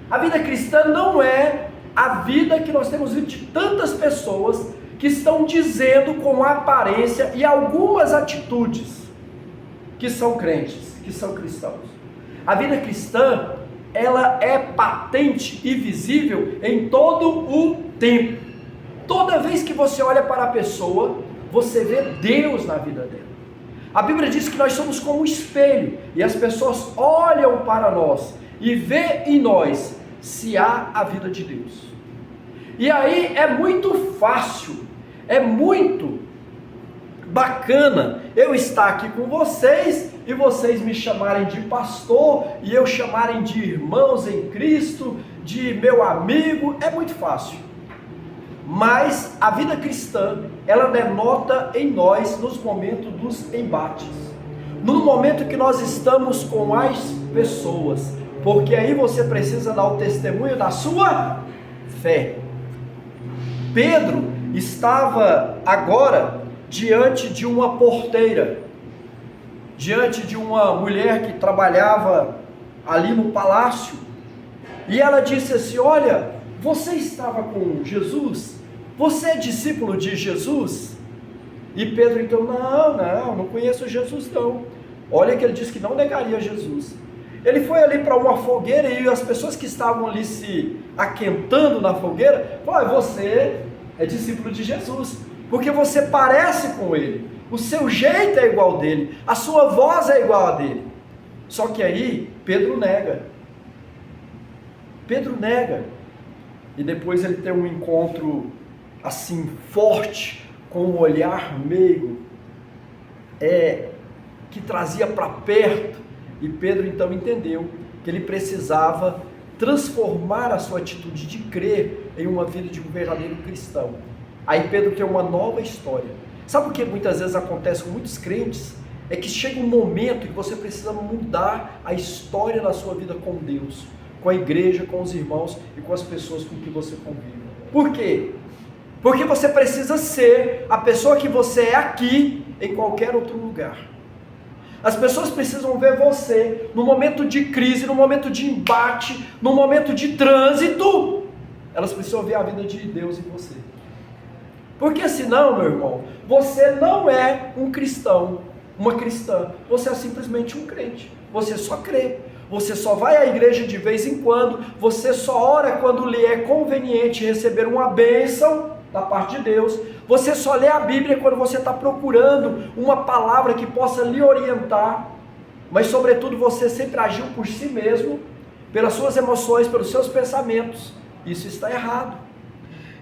A vida cristã não é a vida que nós temos visto de tantas pessoas que estão dizendo com aparência e algumas atitudes que são crentes, que são cristãos. A vida cristã, ela é patente e visível em todo o tempo. Toda vez que você olha para a pessoa, você vê Deus na vida dela. A Bíblia diz que nós somos como um espelho, e as pessoas olham para nós e vê em nós se há a vida de Deus. E aí é muito fácil, é muito bacana eu estar aqui com vocês e vocês me chamarem de pastor e eu chamarem de irmãos em Cristo, de meu amigo, é muito fácil. Mas a vida cristã, ela denota em nós nos momentos dos embates, no momento que nós estamos com as pessoas, porque aí você precisa dar o testemunho da sua fé. Pedro estava agora diante de uma porteira, diante de uma mulher que trabalhava ali no palácio, e ela disse assim, olha, você estava com Jesus? Você é discípulo de Jesus? E Pedro então, não conheço Jesus não. Olha que ele disse que não negaria Jesus. Ele foi ali para uma fogueira e as pessoas que estavam ali se aquentando na fogueira, falaram, você é discípulo de Jesus, porque você parece com ele, o seu jeito é igual dele, a sua voz é igual a dele. Só que aí Pedro nega. E depois ele tem um encontro assim forte, com um olhar meigo, que trazia para perto, e Pedro então entendeu que ele precisava transformar a sua atitude de crer em uma vida de um verdadeiro cristão. Aí Pedro tem uma nova história. Sabe o que muitas vezes acontece com muitos crentes? É que chega um momento que você precisa mudar a história da sua vida com Deus, com a igreja, com os irmãos e com as pessoas com que você convive. Por quê? Porque você precisa ser a pessoa que você é aqui, em qualquer outro lugar. As pessoas precisam ver você no momento de crise, no momento de embate, no momento de trânsito. Elas precisam ver a vida de Deus em você. Porque senão, meu irmão, você não é um cristão, uma cristã, você é simplesmente um crente, você só crê, você só vai à igreja de vez em quando, você só ora quando lhe é conveniente receber uma bênção da parte de Deus, você só lê a Bíblia quando você está procurando uma palavra que possa lhe orientar, mas sobretudo você sempre agiu por si mesmo, pelas suas emoções, pelos seus pensamentos. Isso está errado.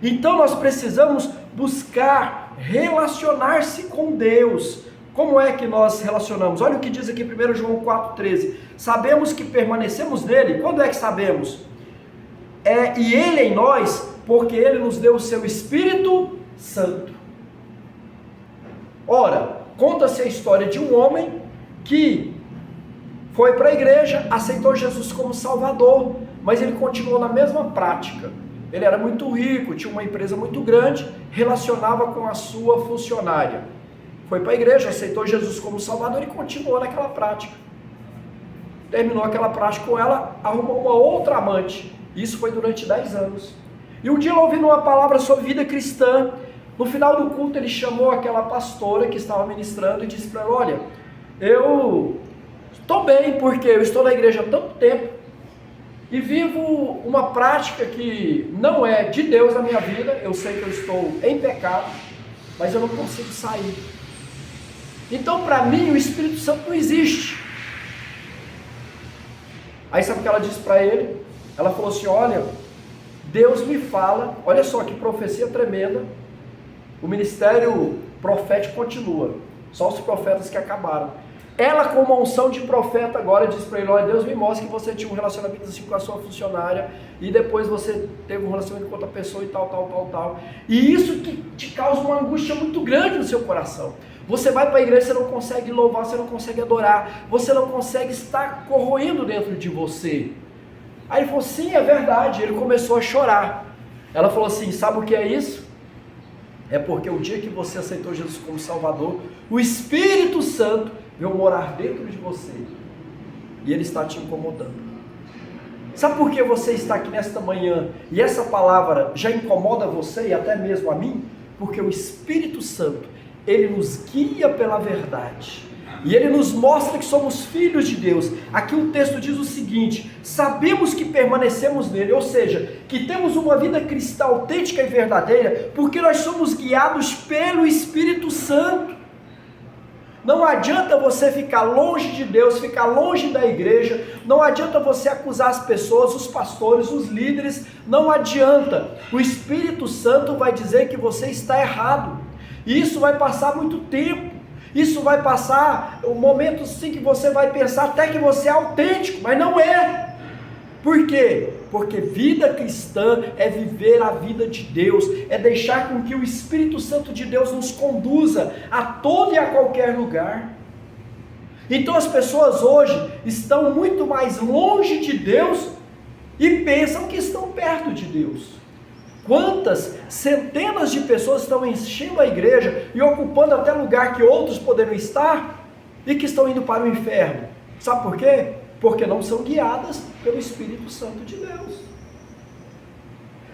Então nós precisamos buscar relacionar-se com Deus. Como é que nós relacionamos? Olha o que diz aqui 1 João 4,13. Sabemos que permanecemos nele. Quando é que sabemos? E ele em nós, porque ele nos deu o seu Espírito Santo. Ora, conta-se a história de um homem que foi para a igreja, aceitou Jesus como Salvador, mas ele continuou na mesma prática. Ele era muito rico, tinha uma empresa muito grande, relacionava com a sua funcionária. Foi para a igreja, aceitou Jesus como Salvador e continuou naquela prática. Terminou aquela prática com ela, arrumou uma outra amante. Isso foi durante 10 anos. E um dia ele ouvindo uma palavra sobre vida cristã. No final do culto ele chamou aquela pastora que estava ministrando e disse para ela: olha, eu estou bem porque eu estou na igreja há tanto tempo e vivo uma prática que não é de Deus na minha vida. Eu sei que eu estou em pecado, mas eu não consigo sair. Então para mim o Espírito Santo não existe. Aí sabe o que ela disse para ele? Ela falou assim: olha, Deus me fala, olha só que profecia tremenda, o ministério profético continua, só os profetas que acabaram. Ela, com uma unção de profeta agora, disse para ele: olha, Deus me mostra que você tinha um relacionamento assim com a sua funcionária, e depois você teve um relacionamento com outra pessoa e tal, e isso que te causa uma angústia muito grande no seu coração. Você vai para a igreja, você não consegue louvar, você não consegue adorar, você não consegue estar corroendo dentro de você. Aí ele falou: sim, é verdade. Ele começou a chorar. Ela falou assim: sabe o que é isso? É porque o dia que você aceitou Jesus como Salvador, o Espírito Santo veio morar dentro de você, e ele está te incomodando. Sabe por que você está aqui nesta manhã, e essa palavra já incomoda você e até mesmo a mim? Porque o Espírito Santo, ele nos guia pela verdade, e ele nos mostra que somos filhos de Deus. Aqui o texto diz o seguinte: sabemos que permanecemos nele, ou seja, que temos uma vida cristã autêntica e verdadeira, porque nós somos guiados pelo Espírito Santo. Não adianta você ficar longe de Deus, ficar longe da igreja, não adianta você acusar as pessoas, os pastores, os líderes, não adianta. O Espírito Santo vai dizer que você está errado, e isso vai passar muito tempo. Isso vai passar um momento sim que você vai pensar até que você é autêntico, mas não é. Por quê? Porque vida cristã é viver a vida de Deus, é deixar com que o Espírito Santo de Deus nos conduza a todo e a qualquer lugar. Então as pessoas hoje estão muito mais longe de Deus e pensam que estão perto de Deus. Quantas centenas de pessoas estão enchendo a igreja e ocupando até lugar que outros poderiam estar e que estão indo para o inferno? Sabe por quê? Porque não são guiadas pelo Espírito Santo de Deus.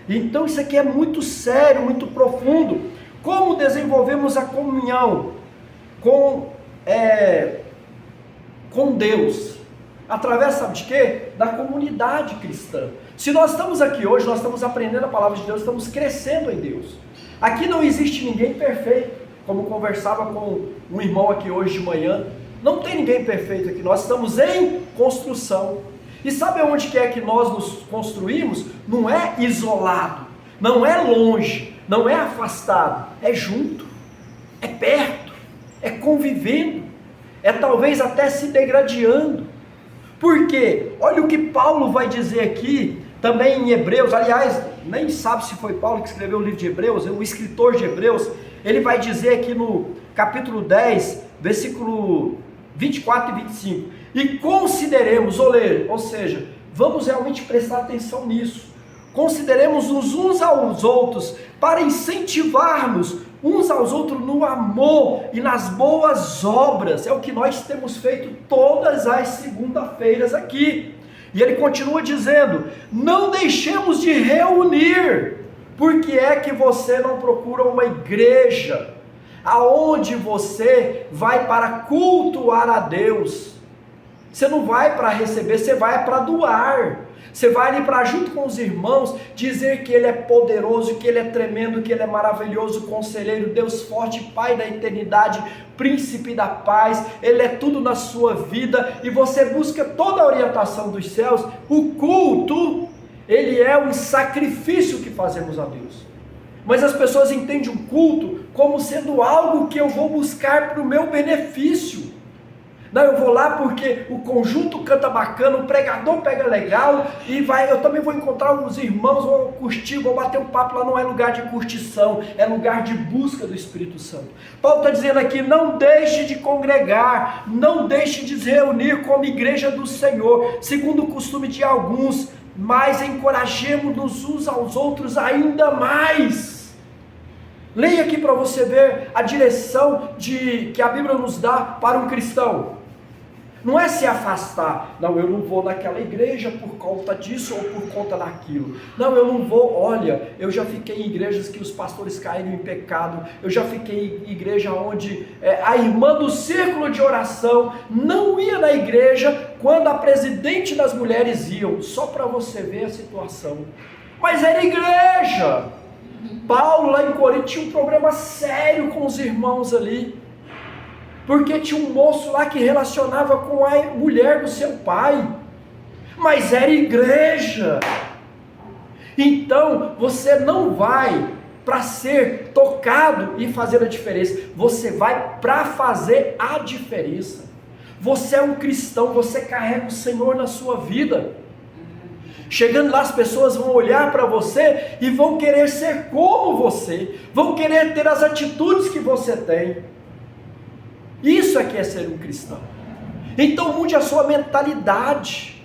Então isso aqui é muito sério, muito profundo. Como desenvolvemos a comunhão com Deus? Através, sabe de quê? Da comunidade cristã. Se nós estamos aqui hoje, nós estamos aprendendo a palavra de Deus, estamos crescendo em Deus. Aqui não existe ninguém perfeito, como conversava com um irmão aqui hoje de manhã. Não tem ninguém perfeito aqui, nós estamos em construção. E sabe onde que é que nós nos construímos? Não é isolado, não é longe, não é afastado, é junto, é perto, é convivendo, é talvez até se degradando. Por quê? Olha o que Paulo vai dizer aqui, também em Hebreus. Aliás, nem sabe se foi Paulo que escreveu o livro de Hebreus, o escritor de Hebreus. Ele vai dizer aqui no capítulo 10, versículo 24 e 25: e consideremos, ou seja, vamos realmente prestar atenção nisso, consideremos uns aos outros, para incentivar-nos uns aos outros no amor e nas boas obras. É o que nós temos feito todas as segunda-feiras aqui. E ele continua dizendo: não deixemos de reunir, Por que é que você não procura uma igreja aonde você vai para cultuar a Deus? Você não vai para receber, você vai para doar. Você vai ali para, junto com os irmãos, dizer que Ele é poderoso, que Ele é tremendo, que Ele é maravilhoso, conselheiro, Deus forte, Pai da eternidade, príncipe da paz, Ele é tudo na sua vida, e você busca toda a orientação dos céus. O culto, ele é um sacrifício que fazemos a Deus. Mas as pessoas entendem o culto como sendo algo que eu vou buscar para o meu benefício. Não, eu vou lá porque o conjunto canta bacana, o pregador pega legal, e eu também vou encontrar alguns irmãos, vou curtir, vou bater um papo lá. Não é lugar de curtição, é lugar de busca do Espírito Santo. Paulo está dizendo aqui, não deixe de congregar, não deixe de se reunir como igreja do Senhor, segundo o costume de alguns, mas encorajemos-nos uns aos outros ainda mais. Leia aqui para você ver a direção que a Bíblia nos dá para um cristão. Não é se afastar. Não, eu não vou naquela igreja por conta disso ou por conta daquilo. Não, eu não vou. Olha, eu já fiquei em igrejas que os pastores caíram em pecado. Eu já fiquei em igreja onde a irmã do círculo de oração não ia na igreja quando a presidente das mulheres iam. Só para você ver a situação. Mas era igreja. Paulo lá em Corinto tinha um problema sério com os irmãos ali. Porque tinha um moço lá que relacionava com a mulher do seu pai, mas era igreja. Então você não vai para ser tocado e fazer a diferença, você vai para fazer a diferença. Você é um cristão, você carrega o Senhor na sua vida. Chegando lá, as pessoas vão olhar para você e vão querer ser como você, vão querer ter as atitudes que você tem. Isso aqui é ser um cristão. Então mude a sua mentalidade.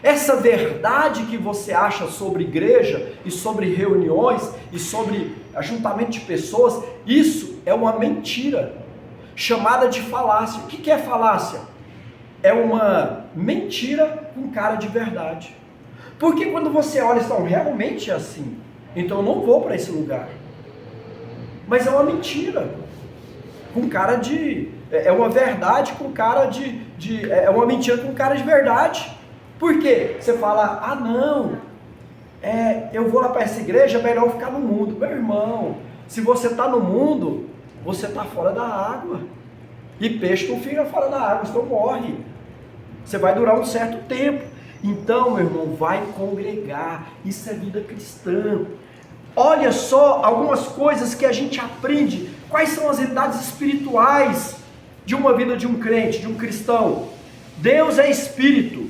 Essa verdade que você acha sobre igreja e sobre reuniões e sobre ajuntamento de pessoas, isso é uma mentira, chamada de falácia. O que é falácia? É uma mentira com cara de verdade. Porque quando você olha, então, realmente é assim, então eu não vou para esse lugar. Mas é uma mentira com cara de... É uma verdade com cara é uma mentira com cara de verdade. Por quê? Você fala, ah não, eu vou lá para essa igreja, é melhor ficar no mundo. Meu irmão, se você está no mundo, você está fora da água. E peixe não fica fora da água, senão morre. Você vai durar um certo tempo. Então, meu irmão, vai congregar. Isso é vida cristã. Olha só algumas coisas que a gente aprende. Quais são as realidades espirituais de uma vida de um crente, de um cristão? Deus é espírito.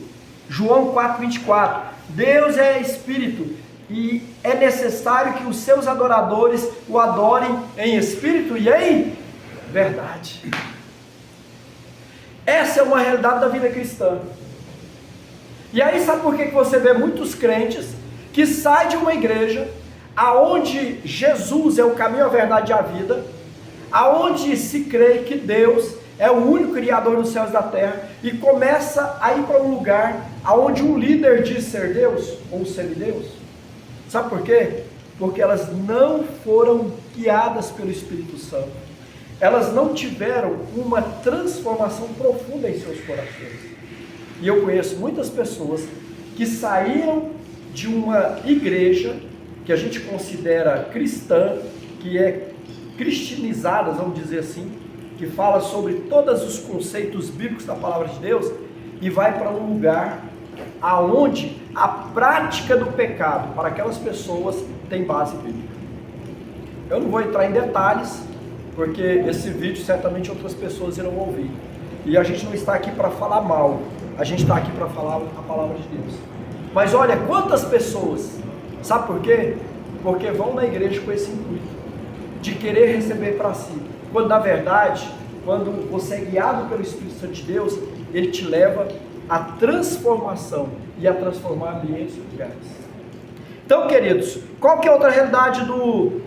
João 4:24. Deus é espírito e é necessário que os seus adoradores o adorem em espírito e em verdade. Essa é uma realidade da vida cristã. E aí sabe por que você vê muitos crentes que saem de uma igreja aonde Jesus é o caminho, a verdade e a vida, aonde se crê que Deus é o único criador dos céus e da terra, e começa a ir para um lugar aonde um líder diz ser Deus ou semideus? Sabe por quê? Porque elas não foram guiadas pelo Espírito Santo. Elas não tiveram uma transformação profunda em seus corações. E eu conheço muitas pessoas que saíram de uma igreja que a gente considera cristã, que é cristianizada, vamos dizer assim, que fala sobre todos os conceitos bíblicos da palavra de Deus, e vai para um lugar aonde a prática do pecado para aquelas pessoas tem base bíblica. Eu não vou entrar em detalhes, porque esse vídeo certamente outras pessoas irão ouvir, e a gente não está aqui para falar mal, a gente está aqui para falar a palavra de Deus. Mas olha, quantas pessoas, sabe por quê? Porque vão na igreja com esse intuito, de querer receber para si, quando na verdade, quando você é guiado pelo Espírito Santo de Deus, ele te leva à transformação e a transformar ambientes e lugares. Então, queridos, qual que é outra realidade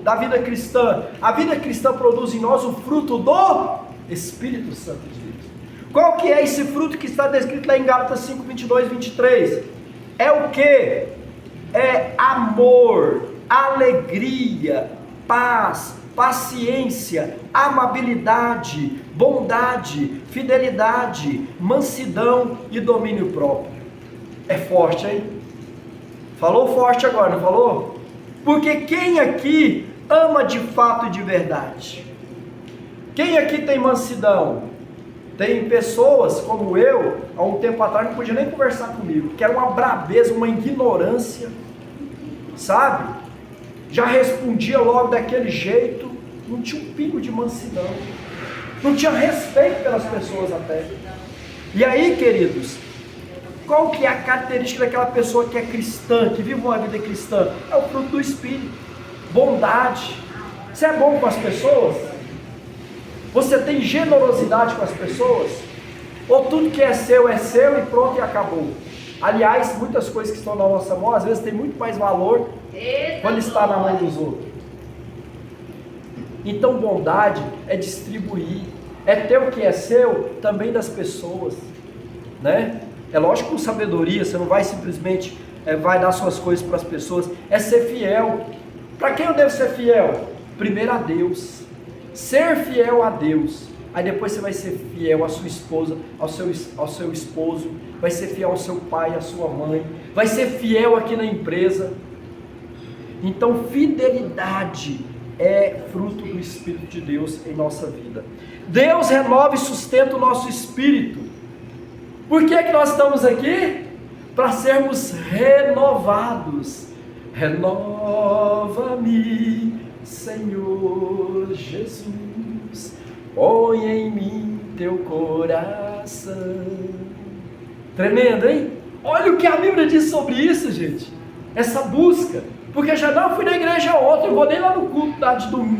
da vida cristã? A vida cristã produz em nós o fruto do Espírito Santo de Deus. Qual que é esse fruto que está descrito lá em Gálatas 5, 22, 23? É o que? É amor, alegria, paz, paciência, amabilidade, bondade, fidelidade, mansidão e domínio próprio. É forte, hein? Falou forte agora, não falou? Porque quem aqui ama de fato e de verdade? Quem aqui tem mansidão? Tem pessoas como eu, há um tempo atrás não podia nem conversar comigo, que era uma brabeza, uma ignorância, sabe? Já respondia logo daquele jeito, não tinha um pingo de mansidão, não tinha respeito pelas pessoas até. E aí, queridos, qual que é a característica daquela pessoa que é cristã, que vive uma vida cristã? É o fruto do Espírito, bondade. Você é bom com as pessoas? Você tem generosidade com as pessoas? Ou tudo que é seu e pronto e acabou? Aliás, muitas coisas que estão na nossa mão, às vezes tem muito mais valor quando está na mão dos outros. Então bondade é distribuir, é ter o que é seu também das pessoas, né? É lógico que com sabedoria, você não vai simplesmente vai dar suas coisas para as pessoas, é ser fiel. Para quem eu devo ser fiel? Primeiro a Deus, ser fiel a Deus, aí depois você vai ser fiel à sua esposa, ao seu esposo, vai ser fiel ao seu pai, à sua mãe, vai ser fiel aqui na empresa. Então fidelidade é fruto do Espírito de Deus em nossa vida. Deus renova e sustenta o nosso espírito. Por que nós estamos aqui? Para sermos renovados. Renova-me, Senhor Jesus, põe em mim teu coração. Tremendo, hein? Olha o que a Bíblia diz sobre isso, gente. Essa busca. Porque já não fui na igreja ontem, não vou nem lá no culto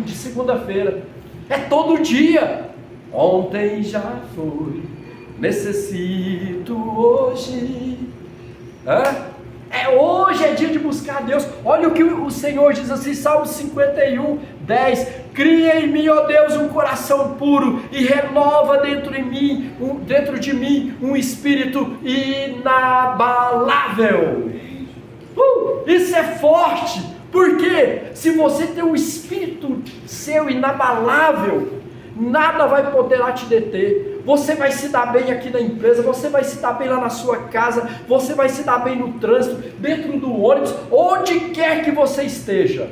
de segunda-feira. É todo dia. Ontem já foi, necessito hoje. Hoje é dia de buscar a Deus. Olha o que o Senhor diz assim, Salmo 51, 10. Cria em mim, ó Deus, um coração puro e renova dentro de mim um espírito inabalável. Isso é forte, porque se você tem um espírito seu inabalável, nada vai poder lá te deter. Você vai se dar bem aqui na empresa, você vai se dar bem lá na sua casa, você vai se dar bem no trânsito, dentro do ônibus, onde quer que você esteja.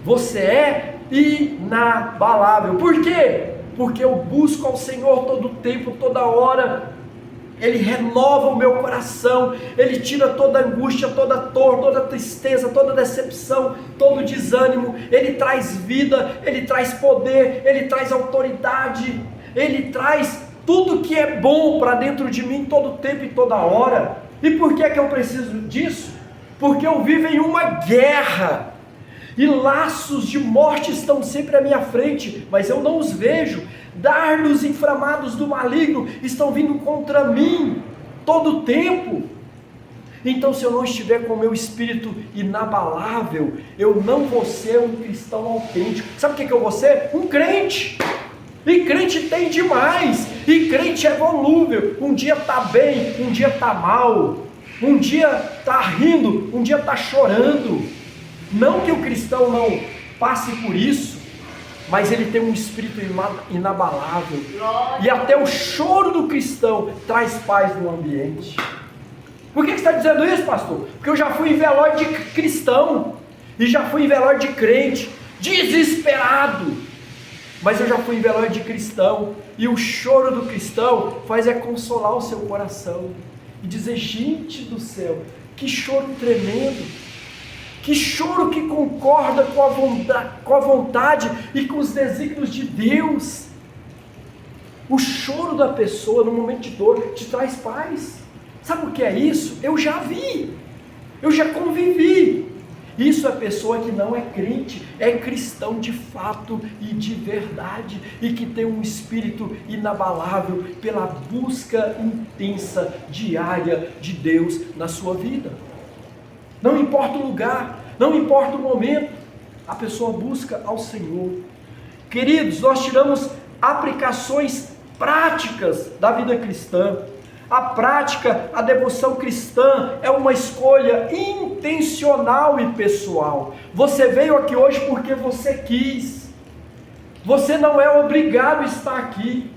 Você é inabalável. Por quê? Porque eu busco ao Senhor todo tempo, toda hora. Ele renova o meu coração, Ele tira toda angústia, toda dor, toda tristeza, toda decepção, todo desânimo. Ele traz vida, Ele traz poder, Ele traz autoridade, Ele traz tudo que é bom para dentro de mim todo tempo e toda hora. E por que eu preciso disso? Porque eu vivo em uma guerra, e laços de morte estão sempre à minha frente, mas eu não os vejo. Dardos inflamados do maligno estão vindo contra mim todo o tempo. Então, se eu não estiver com o meu espírito inabalável, eu não vou ser um cristão autêntico. Sabe o que eu vou ser? Um crente. E crente tem demais. E crente é volúvel. Um dia está bem, um dia está mal. Um dia está rindo, um dia está chorando. Não que o cristão não passe por isso, mas ele tem um espírito inabalável. E até o choro do cristão traz paz no ambiente. Por que você está dizendo isso, pastor? Porque eu já fui em velório de cristão, e já fui em velório de crente, desesperado. Mas eu já fui em velório de cristão, e o choro do cristão faz consolar o seu coração, e dizer, gente do céu, que choro tremendo. Que choro que concorda com a vontade e com os desígnios de Deus. O choro da pessoa no momento de dor te traz paz. Sabe o que é isso? Eu já vi, eu já convivi. Isso é pessoa que não é crente, é cristão de fato e de verdade, e que tem um espírito inabalável pela busca intensa, diária de Deus na sua vida. Não importa o lugar, não importa o momento, a pessoa busca ao Senhor. Queridos, nós tiramos aplicações práticas da vida cristã. A prática, a devoção cristã é uma escolha intencional e pessoal. Você veio aqui hoje porque você quis. Você não é obrigado a estar aqui.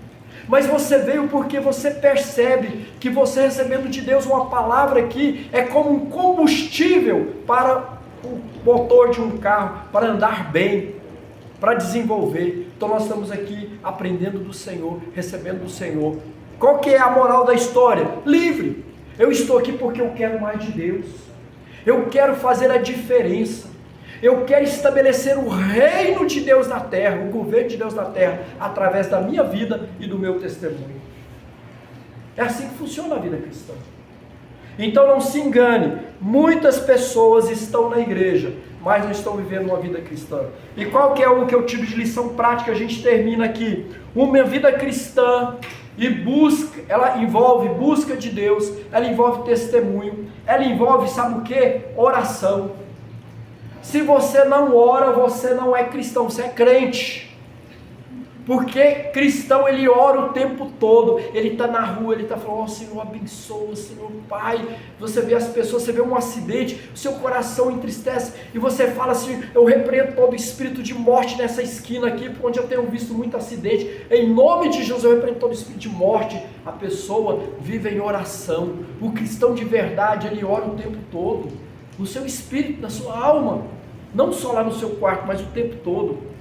Mas você veio porque você percebe que você recebendo de Deus uma palavra aqui é como um combustível para o motor de um carro, para andar bem, para desenvolver. Então nós estamos aqui aprendendo do Senhor, recebendo do Senhor. Qual que é a moral da história? Livre. Eu estou aqui porque eu quero mais de Deus. Eu quero fazer a diferença. Eu quero estabelecer o reino de Deus na terra, o governo de Deus na terra, através da minha vida e do meu testemunho. É assim que funciona a vida cristã. Então não se engane, muitas pessoas estão na igreja, mas não estão vivendo uma vida cristã. E qual que é o que eu tiro de lição prática? A gente termina aqui. Uma vida cristã e busca, ela envolve busca de Deus, ela envolve testemunho, ela envolve, sabe o que? Oração. Se você não ora, você não é cristão, você é crente. Porque cristão, ele ora o tempo todo. Ele está na rua, ele está falando, ó Senhor, abençoa, Senhor Pai. Você vê as pessoas, você vê um acidente, o seu coração entristece. E você fala assim, eu repreendo todo espírito de morte nessa esquina aqui, onde eu tenho visto muito acidente. Em nome de Jesus, eu repreendo todo espírito de morte. A pessoa vive em oração. O cristão de verdade, ele ora o tempo todo. No seu espírito, na sua alma, não só lá no seu quarto, mas o tempo todo.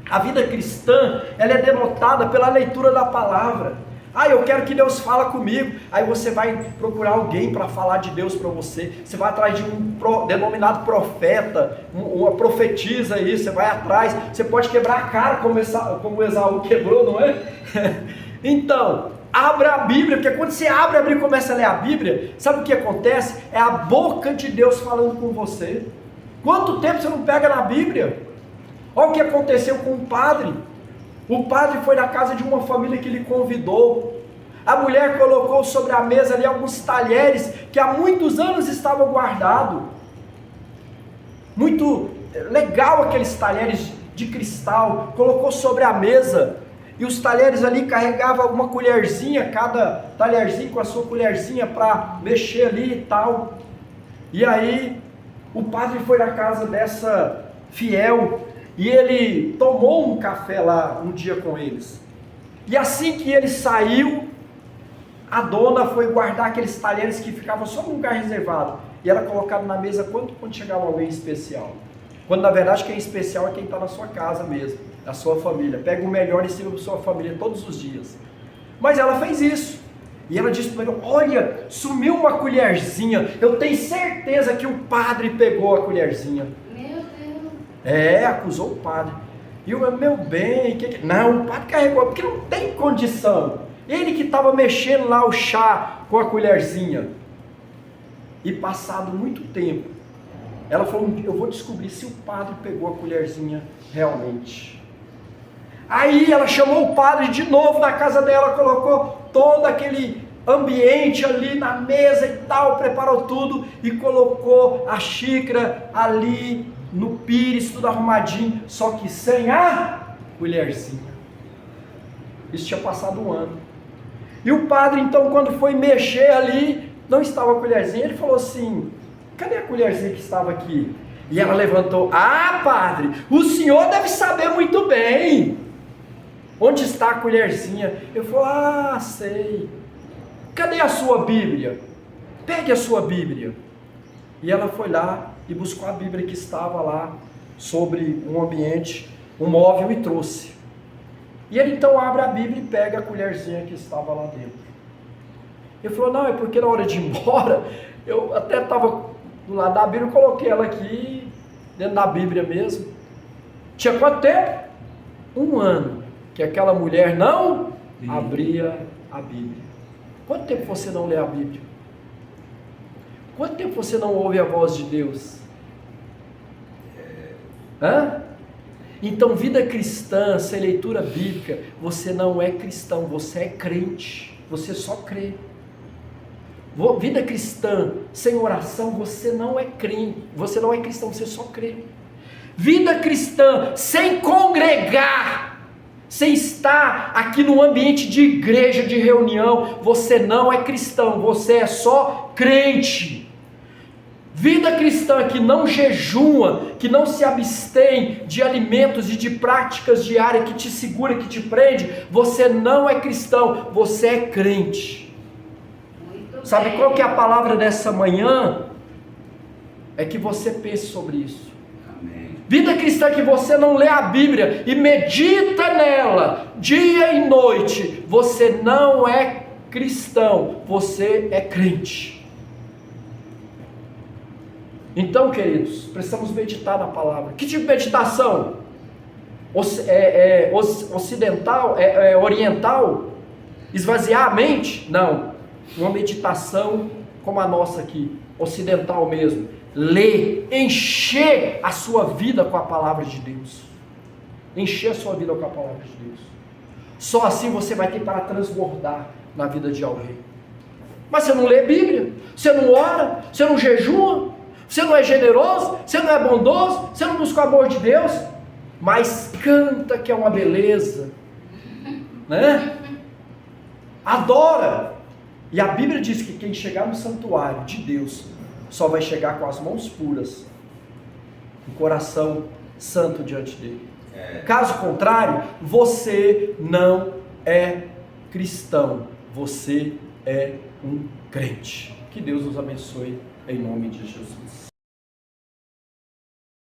A vida cristã, ela é denotada pela leitura da palavra. Eu quero que Deus fala comigo. Aí você vai procurar alguém para falar de Deus para você. Você vai atrás de um denominado profeta, uma profetisa aí, você vai atrás. Você pode quebrar a cara como Esaú quebrou, não é? Então, abra a Bíblia, porque quando você abre a Bíblia e começa a ler a Bíblia, sabe o que acontece? É a boca de Deus falando com você. Quanto tempo você não pega na Bíblia? Olha o que aconteceu com o padre. O padre foi na casa de uma família que lhe convidou. A mulher colocou sobre a mesa ali alguns talheres que há muitos anos estavam guardados. Muito legal aqueles talheres de cristal. Colocou sobre a mesa. E os talheres ali carregavam uma colherzinha, cada talherzinho com a sua colherzinha para mexer ali e tal. E aí o padre foi na casa dessa fiel e ele tomou um café lá um dia com eles. E assim que ele saiu, a dona foi guardar aqueles talheres que ficavam só num lugar reservado. E ela colocava na mesa quando chegava alguém especial. Quando na verdade quem é especial é quem está na sua casa mesmo, na sua família. Pega o melhor e sirva para sua família todos os dias. Mas ela fez isso. E ela disse para ele, olha, sumiu uma colherzinha. Eu tenho certeza que o padre pegou a colherzinha. Acusou o padre. E eu, meu bem, não, o padre carregou, porque não tem condição. Ele que estava mexendo lá o chá com a colherzinha. E passado muito tempo, ela falou, eu vou descobrir se o padre pegou a colherzinha realmente. Aí ela chamou o padre de novo na casa dela, colocou todo aquele ambiente ali na mesa e tal, preparou tudo e colocou a xícara ali no pires, tudo arrumadinho, só que sem a colherzinha. Isso tinha passado um ano. E o padre então, quando foi mexer ali, não estava a colherzinha, ele falou assim, cadê a colherzinha que estava aqui? E ela levantou, padre, o senhor deve saber muito bem onde está a colherzinha. Eu falei, sei. Cadê a sua Bíblia? Pegue a sua Bíblia. E ela foi lá e buscou a Bíblia que estava lá sobre um ambiente, um móvel e trouxe. E ele então abre a Bíblia e pega a colherzinha que estava lá dentro. Ele falou, não, é porque na hora de ir embora, eu até estava do lado da Bíblia, eu coloquei ela aqui, dentro da Bíblia mesmo. Tinha quanto tempo? 1 ano, que aquela mulher não abria a Bíblia. Quanto tempo você não lê a Bíblia? Quanto tempo você não ouve a voz de Deus? Então, vida cristã, sem leitura bíblica, você não é cristão, você é crente, você só crê. Vida cristã, sem oração, você não é crente, você não é cristão, você só crê. Vida cristã, sem congregar, Sem estar aqui no ambiente de igreja, de reunião, você não é cristão, você é só crente. Vida cristã que não jejua, que não se abstém de alimentos e de práticas diárias que te segura, que te prende, você não é cristão, você é crente. Sabe qual que é a palavra dessa manhã? É que você pense sobre isso. Amém. Vida cristã que você não lê a Bíblia e medita nela dia e noite, você não é cristão, você é crente. Então, queridos, precisamos meditar na palavra. Que tipo de meditação? Ocidental? Oriental? Esvaziar a mente? Não. Uma meditação como a nossa aqui, ocidental mesmo. Ler, encher a sua vida com a palavra de Deus. Encher a sua vida com a palavra de Deus. Só assim você vai ter para transbordar na vida de alguém. Mas você não lê Bíblia, você não ora, você não jejua, você não é generoso, você não é bondoso, você não busca o amor de Deus, mas canta que é uma beleza, né? Adora. E a Bíblia diz que quem chegar no santuário de Deus só vai chegar com as mãos puras, o coração santo diante dele. Caso contrário, você não é cristão, você é um crente. Que Deus nos abençoe em nome de Jesus.